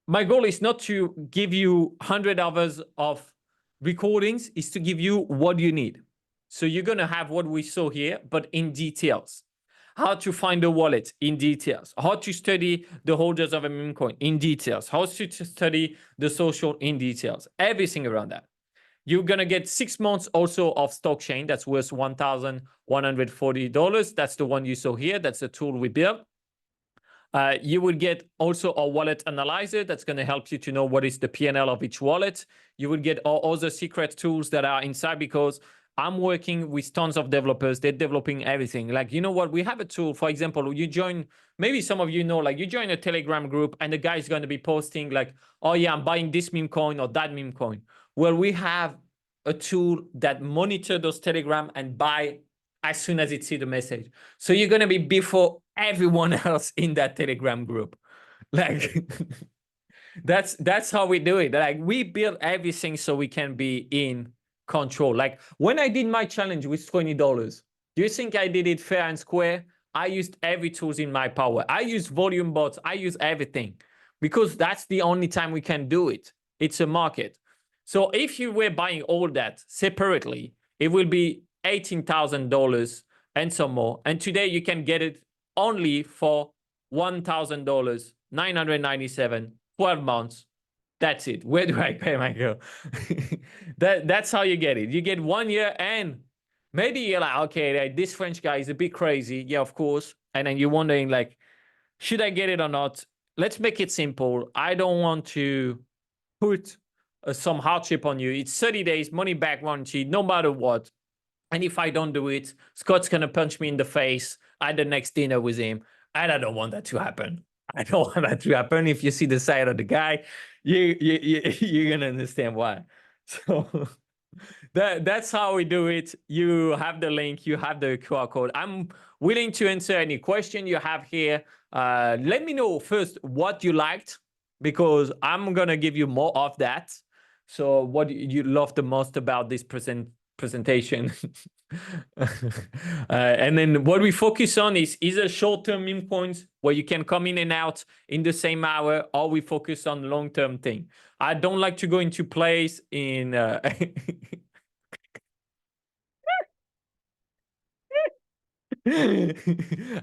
My goal is not to give you 100 hours of recordings, is to give you what you need. So you're going to have what we saw here, but in details. How to find a wallet in details. How to study the holders of a meme coin in details. How to study the social in details. Everything around that. You're going to get 6 months also of Stockchain. That's worth $1,140. That's the one you saw here. That's the tool we built. You will get also a wallet analyzer that's going to help you to know what is the PNL of each wallet. You will get all other secret tools that are inside because I'm working with tons of developers. They're developing everything. Like, you know what? We have a tool, for example, you join, maybe some of you know, like you join a Telegram group and the guy is going to be posting like, oh yeah, I'm buying this meme coin or that meme coin. Well, we have a tool that monitor those Telegram and buy as soon as it sees the message. So you're going to be before everyone else in that Telegram group. Like, that's how we do it. Like, we build everything so we can be in control. Like when I did my challenge with $20, do you think I did it fair and square? I used every tools in my power. I use volume bots. I use everything because that's the only time we can do it. It's a market. So if you were buying all that separately, it will be $18,000 and some more. And today you can get it only for $1,000, $997, 12 months. That's it. Where do I pay my girl? That's how you get it. You get 1 year, and maybe you're like, okay, like, this French guy is a bit crazy. Yeah, of course. And then you're wondering, like, should I get it or not? Let's make it simple. I don't want to put some hardship on you. It's 30 days, money back warranty, no matter what. And if I don't do it, Scott's going to punch me in the face at the next dinner with him. And I don't want that to happen. I don't want that to happen. If you see the side of the guy, you're going to understand why. So that's how we do it. You have the link, you have the QR code. I'm willing to answer any question you have here. Let me know first what you liked, because I'm going to give you more of that. So what you love the most about this presentation. And then what we focus on is either short-term meme coins where you can come in and out in the same hour, or we focus on long-term thing. I don't like to go into plays in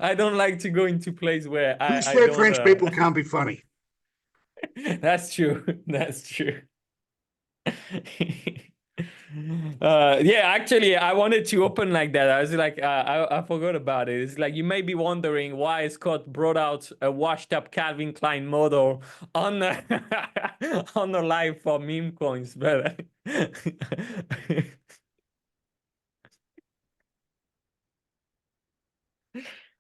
I don't like to go into place where Who I said don't, French people can't be funny? That's true. That's true. Yeah, actually, I wanted to open like that. I was like, I forgot about it. It's like you may be wondering why Scott brought out a washed-up Calvin Klein model on on the live for meme coins, but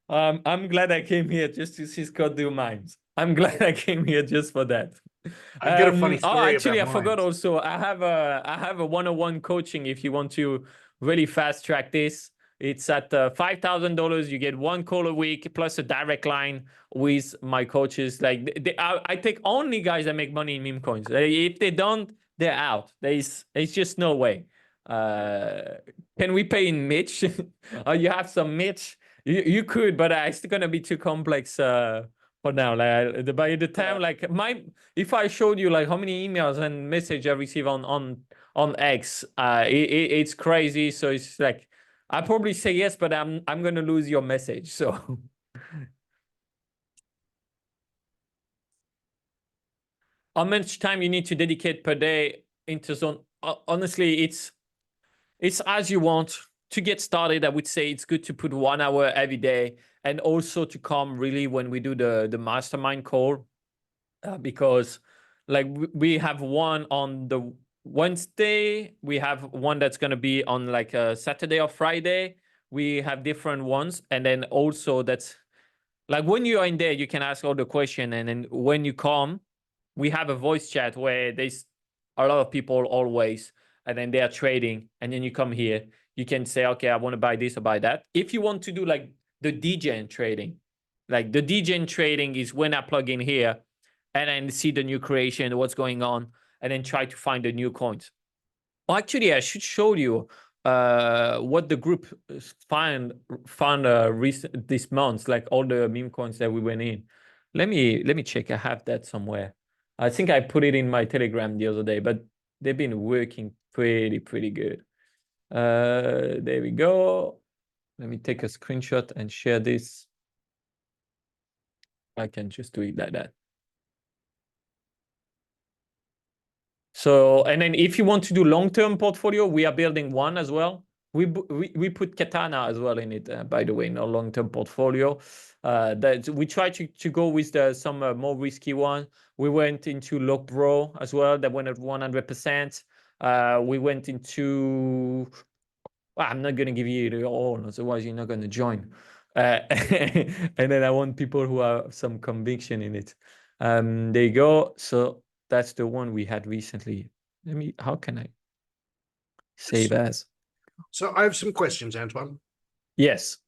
I'm glad I came here just to see Scott do mimes. I'm glad I came here just for that. I've got a funny story actually, I about forgot mine. also. I have a one-on-one coaching if you want to really fast track this. It's at $5,000. You get one call a week plus a direct line with my coaches. Like I take only guys that make money in meme coins. If they don't, they're out. It's just no way. Can we pay in Mitch? Oh, you have some Mitch? You could, but it's gonna be too complex for now. Like by the time, like if I showed you like how many emails and message I receive on X, it's crazy. So it's like I probably say yes, but I'm gonna lose your message. So how much time you need to dedicate per day into zone? Honestly, it's as you want. To get started, I would say it's good to put 1 hour every day, and also to come really when we do the mastermind call, because like we have one on the Wednesday, we have one that's going to be on like a Saturday or Friday. We have different ones, and then also that's like when you are in there, you can ask all the question, and then when you come, we have a voice chat where there's a lot of people always, and then they are trading, and then you come here, you can say, okay, I want to buy this or buy that. If you want to do like the DGen trading, like the DGen trading is when I plug in here and then see the new creation, what's going on, and then try to find the new coins. Well, actually, I should show you what the group found recent this month, like all the meme coins that we went in. Let me check. I have that somewhere. I think I put it in my Telegram the other day, but they've been working pretty good. There we go. Let me take a screenshot and share this. I can just do it like that. So, and then if you want to do long-term portfolio, we are building one as well. We put Katana as well in it, by the way, in our long-term portfolio. That we try to go with some more risky one. We went into Lock Bro as well. That went at 100%. We went into. Well, I'm not going to give you it all, otherwise you're not going to join. And then I want people who have some conviction in it. There you go. So that's the one we had recently. How can I save as? So I have some questions, Antoine. Yes.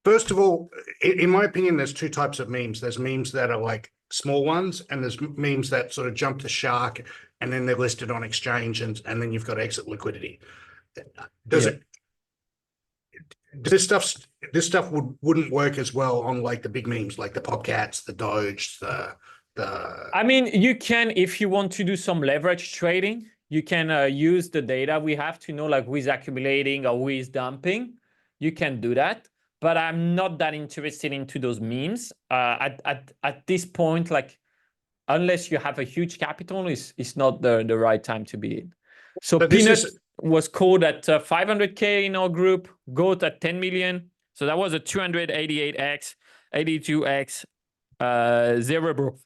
First of all, in my opinion, there's two types of memes. There's memes that are like small ones, and there's memes that sort of jump the shark, and then they're listed on exchange, and then you've got exit liquidity. Does this stuff wouldn't work as well on like the big memes, like the Popcats, the Doge, the. I mean, you can, if you want to do some leverage trading, you can use the data we have to know like who is accumulating or who is dumping. You can do that, but I'm not that interested into those memes. At this point, like unless you have a huge capital, it's not the right time to be in. So Peanut was called at 500K in our group, Goat at 10 million. So that was a 288x, 82x, Zero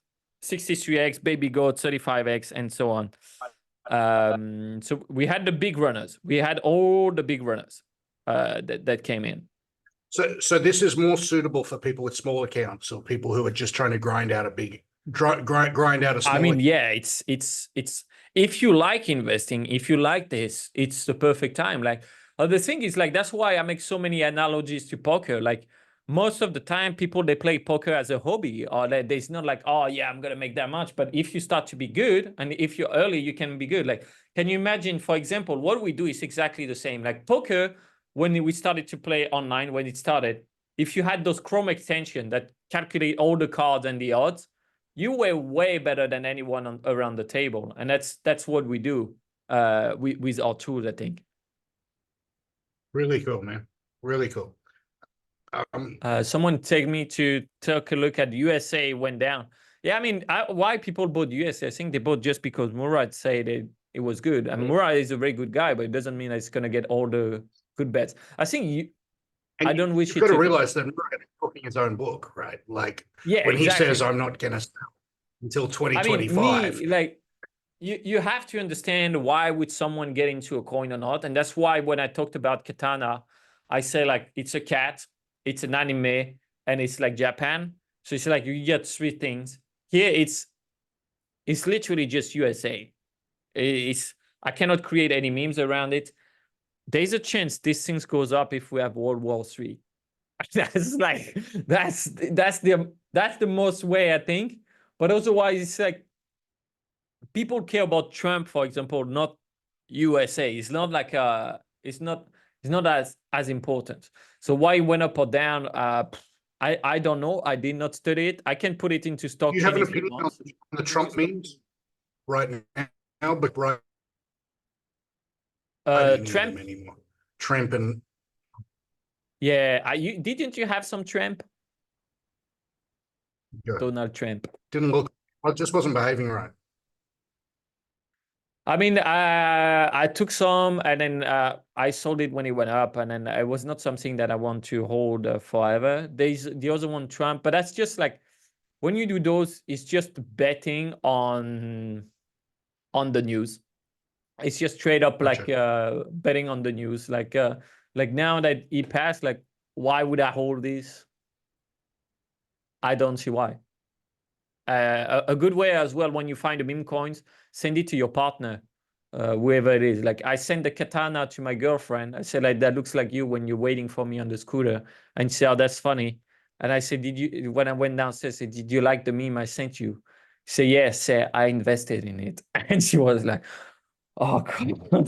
63x, Baby Goat 35x, and so on. So we had the big runners. We had all the big runners. that came in. So this is more suitable for people with small accounts or people who are just trying to grind out a small. I mean, yeah, it's if you like investing, if you like this, it's the perfect time. Like the thing is, like, that's why I make so many analogies to poker. Like most of the time, people, they play poker as a hobby, or there's not like, oh yeah, I'm gonna make that much. But if you start to be good, and if you're early, you can be good. Like, can you imagine, for example, what we do is exactly the same. Like poker, when we started to play online, when it started, if you had those Chrome extension that calculate all the cards and the odds, you were way better than anyone around the table. And that's what we do with our tools, I think. Really cool, man. Really cool. Someone take me to take a look at USA went down. Yeah, I mean, why people bought USA? I think they bought just because Murad said it was good. And Murad is a very good guy, but it doesn't mean it's going to get all the good bets. I think I don't wish you've it got to to realize that Murad is talking his own book, right? Like, yeah, when exactly. he says, I'm not going to sell until 2025. I mean, me, like, you have to understand why would someone get into a coin or not. And that's why when I talked about Katana, I say, like, it's a cat, it's an anime, and it's like Japan. So it's like you get three things. Here it's literally just USA. I cannot create any memes around it. There's a chance this thing goes up if we have World War III. That's like that's the most way, I think. But otherwise, it's like people care about Trump, for example, not USA. It's not like it's not as important. So why it went up or down, I don't know. I did not study it. I can put it into stock. You have an opinion on the Trump memes right now, but I don't Trump them anymore. Trump and yeah, didn't you have some Trump? Donald Trump didn't look. I just wasn't behaving right. I mean, I took some, and then I sold it when it went up, and then it was not something that I want to hold forever. There's the other one, Trump, but that's just like when you do those, it's just betting on the news. It's just straight up like betting on the news. Like now that he passed, like, why would I hold this? I don't see why. A good way as well, when you find the meme coins, send it to your partner, whoever it is. Like I sent the katana to my girlfriend. I said, like, that looks like you when you're waiting for me on the scooter. And she said, oh, that's funny. And I said, when I went downstairs, I said, did you like the meme I sent you? She said, yes, I invested in it. And she was like, oh, God.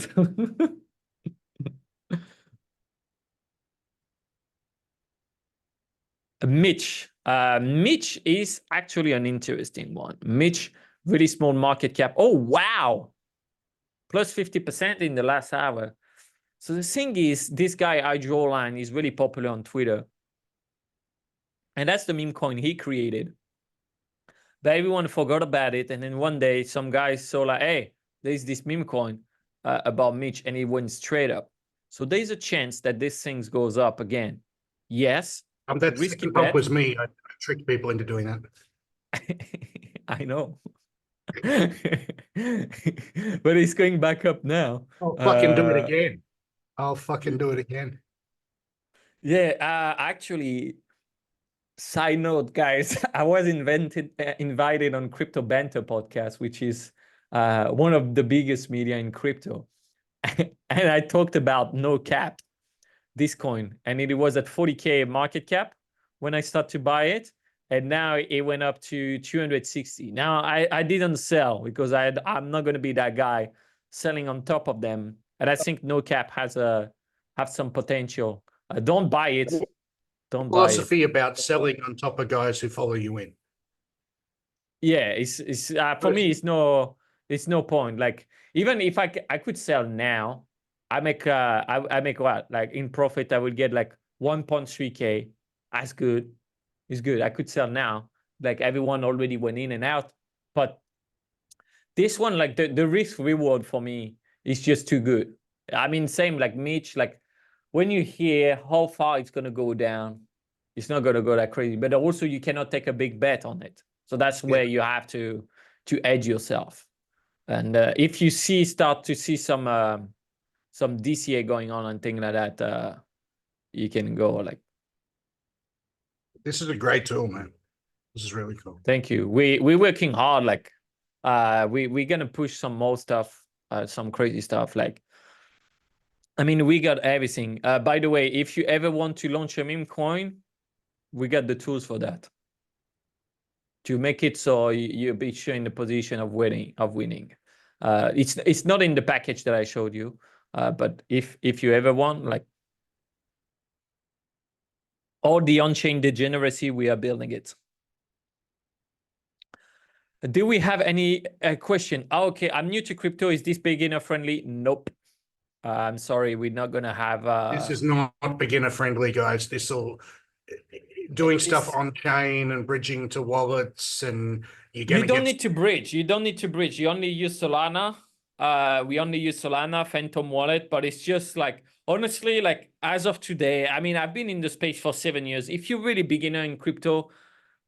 Mitch. Mitch is actually an interesting one. Mitch, really small market cap. Oh, wow. Plus 50% in the last hour. So the thing is, this guy, iDrawLine, is really popular on Twitter. And that's the meme coin he created. But everyone forgot about it. And then one day, some guys saw like, hey, there's this meme coin about Mitch, and it went straight up. So there's a chance that this thing goes up again. Yes. That second pump was me. I tricked people into doing that. I know. But it's going back up now. I'll fucking do it again. I'll fucking do it again. Yeah, actually, side note, guys, I was invited on Crypto Banter podcast, which is one of the biggest media in crypto. And I talked about no cap, this coin, and it was at 40K market cap when I started to buy it, and now it went up to 260. Now I didn't sell because I'm not going to be that guy selling on top of them, and I think no cap have some potential. Don't buy it. Don't buy it. Philosophy about selling on top of guys who follow you in. Yeah, it's for me, it's no point. Like, even if I could sell now, I make what, like, in profit I would get like 1.3K. That's good. It's good. I could sell now. Like, everyone already went in and out. But this one, like, the risk reward for me is just too good. I mean, same like Mitch, like when you hear how far it's gonna go down, it's not gonna go that crazy. But also you cannot take a big bet on it. So that's where you have to edge yourself. And if you start to see some DCA going on and things like that, you can go like. This is a great tool, man. This is really cool. Thank you. We're working hard. Like, we're gonna push some more stuff, some crazy stuff. Like, I mean, we got everything. By the way, if you ever want to launch a meme coin, we got the tools for that. To make it so you'll be sure in the position of winning. It's not in the package that I showed you, but if you ever want, like, all the on-chain degeneracy, we are building it. Do we have any question? Oh, okay, I'm new to crypto. Is this beginner friendly? Nope. I'm sorry, we're not gonna have. This is not beginner friendly, guys. This will doing stuff on chain and bridging to wallets, and you're gonna You don't need to bridge. You don't need to bridge. You only use Solana. We only use Solana, Phantom Wallet, but it's just like, honestly, like as of today, I mean, I've been in the space for 7 years. If you're really beginner in crypto,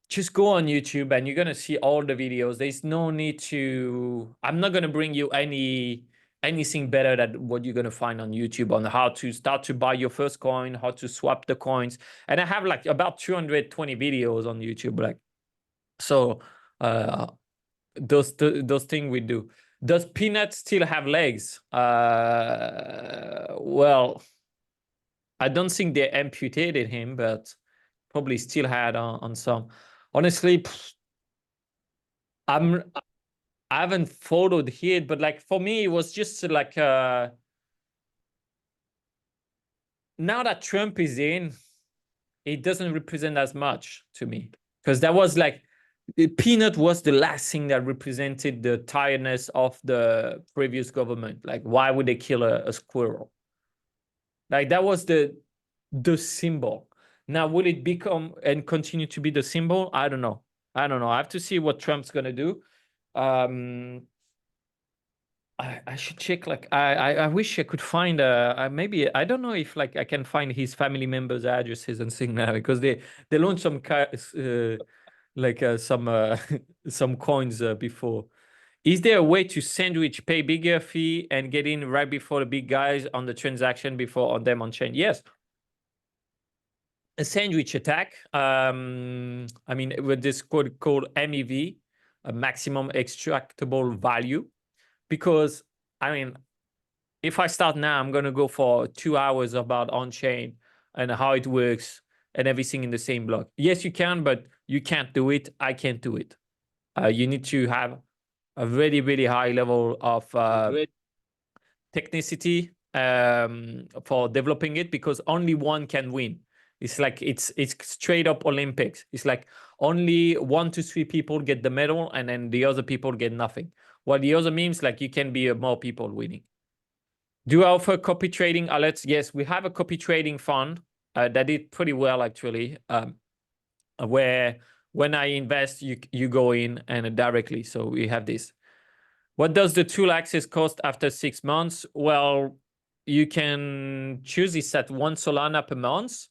just go on YouTube and you're gonna see all the videos. There's no need to. I'm not gonna bring you anything better than what you're gonna find on YouTube on how to start to buy your first coin, how to swap the coins. And I have like about 220 videos on YouTube, like so. Those things we do. Does Peanut still have legs? Well, I don't think they amputated him, but probably still had on some. Honestly, I haven't followed it, but like for me, it was just like now that Trump is in, it doesn't represent as much to me, because that was like Peanut was the last thing that represented the tiredness of the previous government. Like, why would they kill a squirrel? Like, that was the symbol. Now, will it become and continue to be the symbol? I don't know. I have to see what Trump's gonna do. I should check. Like, I wish I could find maybe I don't know if like I can find his family members' addresses and things now, because they launched some some coins before. Is there a way to sandwich, pay bigger fee, and get in right before the big guys on the transaction before on them on chain? Yes. A sandwich attack. I mean, with this code called MEV, a maximum extractable value, because I mean, if I start now, I'm gonna go for 2 hours about on chain and how it works and everything in the same block. Yes, you can, but you can't do it. I can't do it. You need to have a really, really high level of technicity for developing it, because only one can win. It's like it's straight up Olympics. It's like only 1 to 3 people get the medal, and then the other people get nothing. What the other means, like you can be more people winning. Do I offer copy trading alerts? Yes, we have a copy trading fund that did pretty well actually. Where when I invest, you go in and directly. So we have this. What does the tool access cost after 6 months? Well, you can choose this at 1 Solana per month.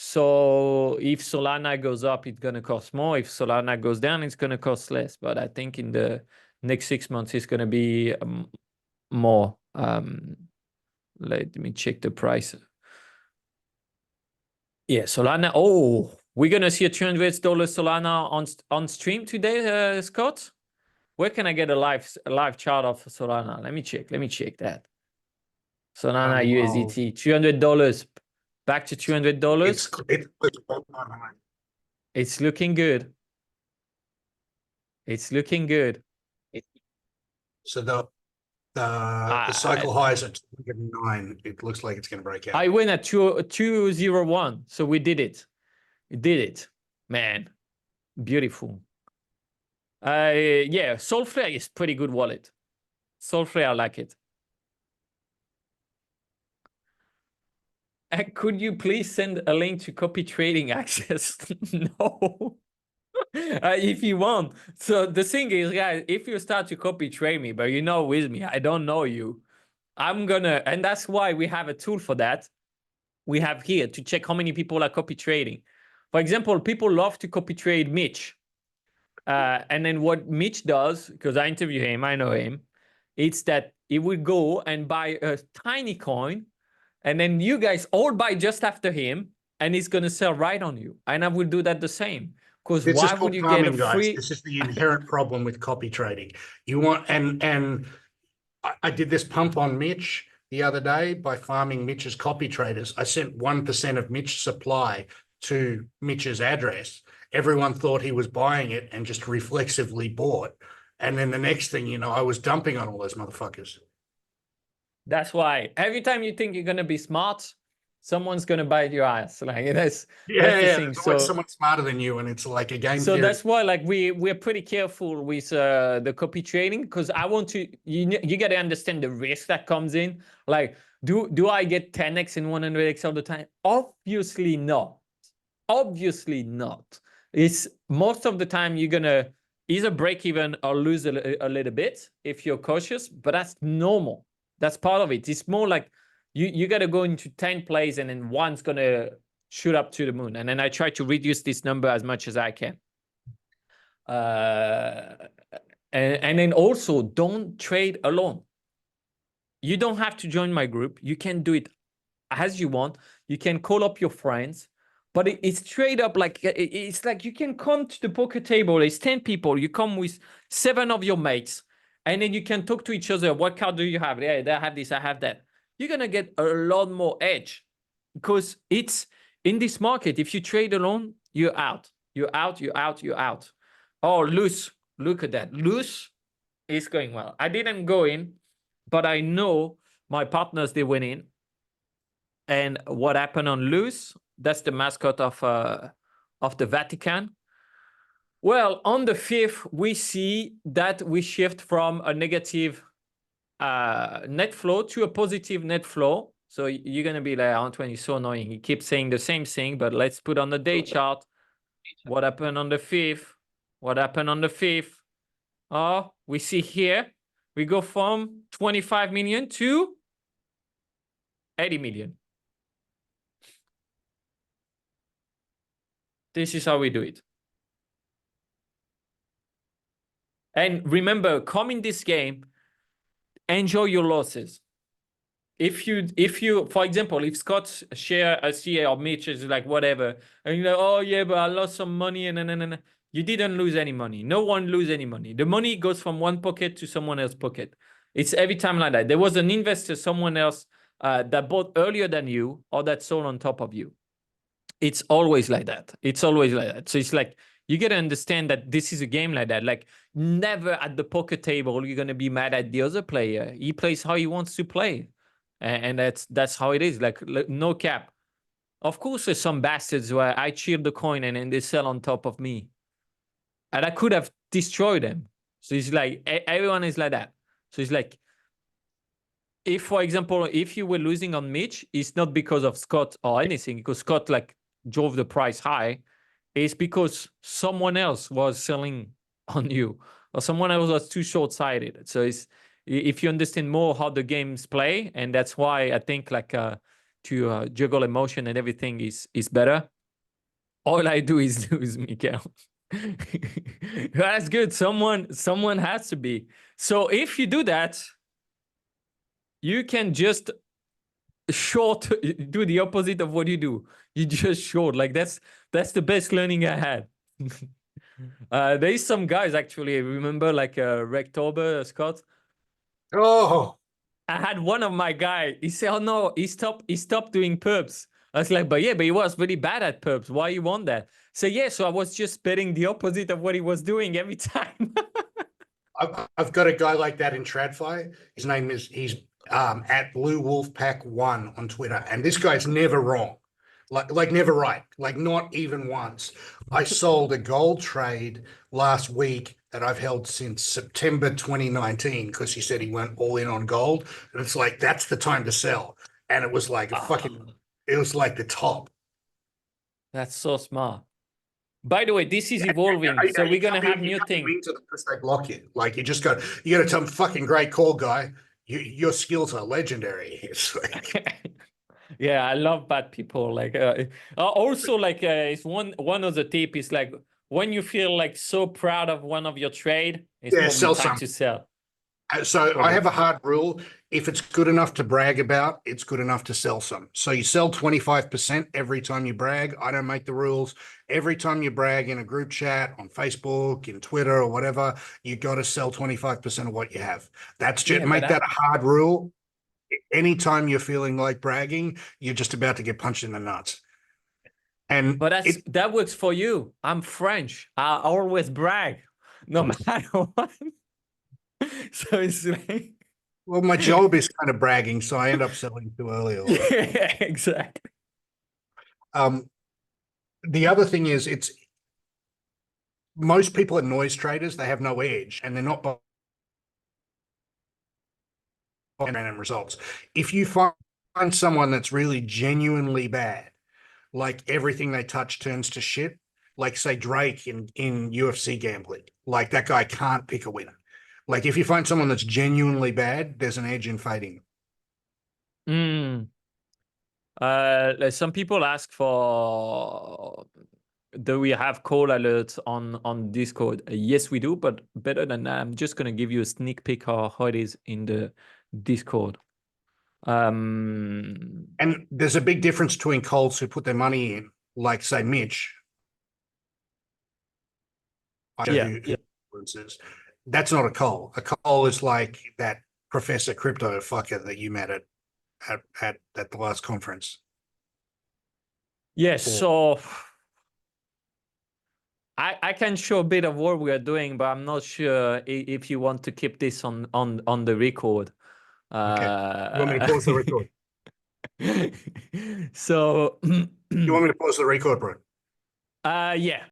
So if Solana goes up, it's going to cost more. If Solana goes down, it's going to cost less. But I think in the next 6 months, it's going to be more. Let me check the price. Yeah, Solana. Oh, we're going to see a $200 Solana on stream today, Scott? Where can I get a live chart of Solana? Let me check that. Solana USDT, $200. Back to $200. It's looking good. It's looking good. So the cycle high is at 209. It looks like it's going to break out. I win at 201. So we did it. We did it, man. Beautiful. Yeah, Solflare is pretty good wallet. Solflare, I like it. Could you please send a link to copy trading access? No. If you want. So the thing is, guys, if you start to copy trade me, but you know with me, I don't know you, I'm gonna, and that's why we have a tool for that. We have here to check how many people are copy trading. For example, people love to copy trade Mitch. And then what Mitch does, because I interview him, I know him, it's that he would go and buy a tiny coin, and then you guys all buy just after him, and he's gonna sell right on you. And I will do that the same. Because This is why would called you get a farming, guys. free? This is the inherent problem with copy trading. You want, and I did this pump on Mitch the other day by farming Mitch's copy traders. I sent 1% of Mitch's supply to Mitch's address. Everyone thought he was buying it and just reflexively bought. And then the next thing you know, I was dumping on all those motherfuckers. That's why every time you think you're gonna be smart, someone's gonna bite your ass. Like that's the thing. There's always So someone smarter than you, and it's like a game so theory. that's why like we're pretty careful with the copy trading, because I want to you got to understand the risk that comes in. Like do I get 10x and 100x all the time? Obviously not. Obviously not. It's most of the time you're gonna either break even or lose a little bit if you're cautious, but that's normal. That's part of it. It's more like you got to go into 10 plays and then one's gonna shoot up to the moon, and then I try to reduce this number as much as I can. And then also don't trade alone. You don't have to join my group. You can do it as you want. You can call up your friends, but it's straight up like it's like you can come to the poker table. It's 10 people. You come with 7 of your mates, and then you can talk to each other. What card do you have? Yeah, I have this. I have that. You're gonna get a lot more edge, because it's in this market. If you trade alone, you're out. You're out. You're out. You're out. Oh, loose. Look at that. Loose is going well. I didn't go in, but I know my partners, they went in. And what happened on loose? That's the mascot of the Vatican. Well, on the 5th, we see that we shift from a negative net flow to a positive net flow. So you're going to be like, Antoine, he's so annoying. He keeps saying the same thing, but let's put on the day chart. What happened on the 5th? What happened on the 5th? Oh, we see here, we go from 25 million to 80 million. This is how we do it. And remember, come in this game, enjoy your losses. If you, for example, if Scott share a CA or Mitch is like whatever, and you're like, oh yeah, but I lost some money, and you didn't lose any money. No one lose any money. The money goes from one pocket to someone else's pocket. It's every time like that. There was an investor, someone else that bought earlier than you or that sold on top of you. It's always like that. It's always like that. So it's like, you got to understand that this is a game like that. Like never at the poker table, you're going to be mad at the other player. He plays how he wants to play. And that's how it is. Like no cap. Of course, there's some bastards where I cheer the coin and then they sell on top of me. And I could have destroyed them. So it's like, everyone is like that. So it's like, if, for example, if you were losing on Mitch, it's not because of Scott or anything, because Scott like drove the price high. It's because someone else was selling on you or someone else was too short-sighted. So it's, if you understand more how the games play, and that's why I think like to juggle emotion and everything is better. All I do is lose, Mikael. That's good. Someone has to be. So if you do that, you can just short, do the opposite of what you do. You just short. Like that's the best learning I had. There is some guys actually. Remember like Rectober, Scott? Oh, I had one of my guy. He said, "Oh no, he stopped doing perps." I was like, "But yeah, but he was really bad at perps. Why you want that?" So yeah, so I was just betting the opposite of what he was doing every time. I've got a guy like that in TradFi. His name is he's at Blue Wolfpack 1 on Twitter, and this guy's never wrong, like never right, like not even once. I sold a gold trade last week that I've held since September 2019 because he said he went all in on gold, and it's like that's the time to sell, and it was like it was like the top. That's so smart. By the way, this is evolving, so we're gonna have new things. Because they block you. Like you got to tell them, fucking great call, guy. Your skills are legendary. It's like... Yeah, I love bad people. Like also like it's one of the tip is like when you feel like so proud of one of your trade, it's probably time to sell. So I have a hard rule. If it's good enough to brag about, it's good enough to sell some. So you sell 25% every time you brag. I don't make the rules. Every time you brag in a group chat on Facebook, in Twitter or whatever, you got to sell 25% of what you have. That's just make that a hard rule. Anytime you're feeling like bragging, you're just about to get punched in the nuts. And but that works for you. I'm French. I always brag, no matter what. So it's like, well, my job is kind of bragging, so I end up selling too early. yeah, exactly. The other thing is, it's most people are noise traders. They have no edge, and they're not random results. If you find someone that's really genuinely bad, like everything they touch turns to shit, like say Drake in UFC gambling, like that guy can't pick a winner. Like if you find someone that's genuinely bad, there's an edge in fading. Some people ask for, do we have call alerts on Discord? Yes, we do, but better than that, I'm just gonna give you a sneak peek of how it is in the Discord. And there's a big difference between calls who put their money in, like say Mitch. That's not a call. A call is like that Professor Crypto fucker that you met at the last conference. Yes, so I can show a bit of what we are doing, but I'm not sure if you want to keep this on the record. Okay. You want me to pause the record? So You want me to pause the record, bro? Yeah.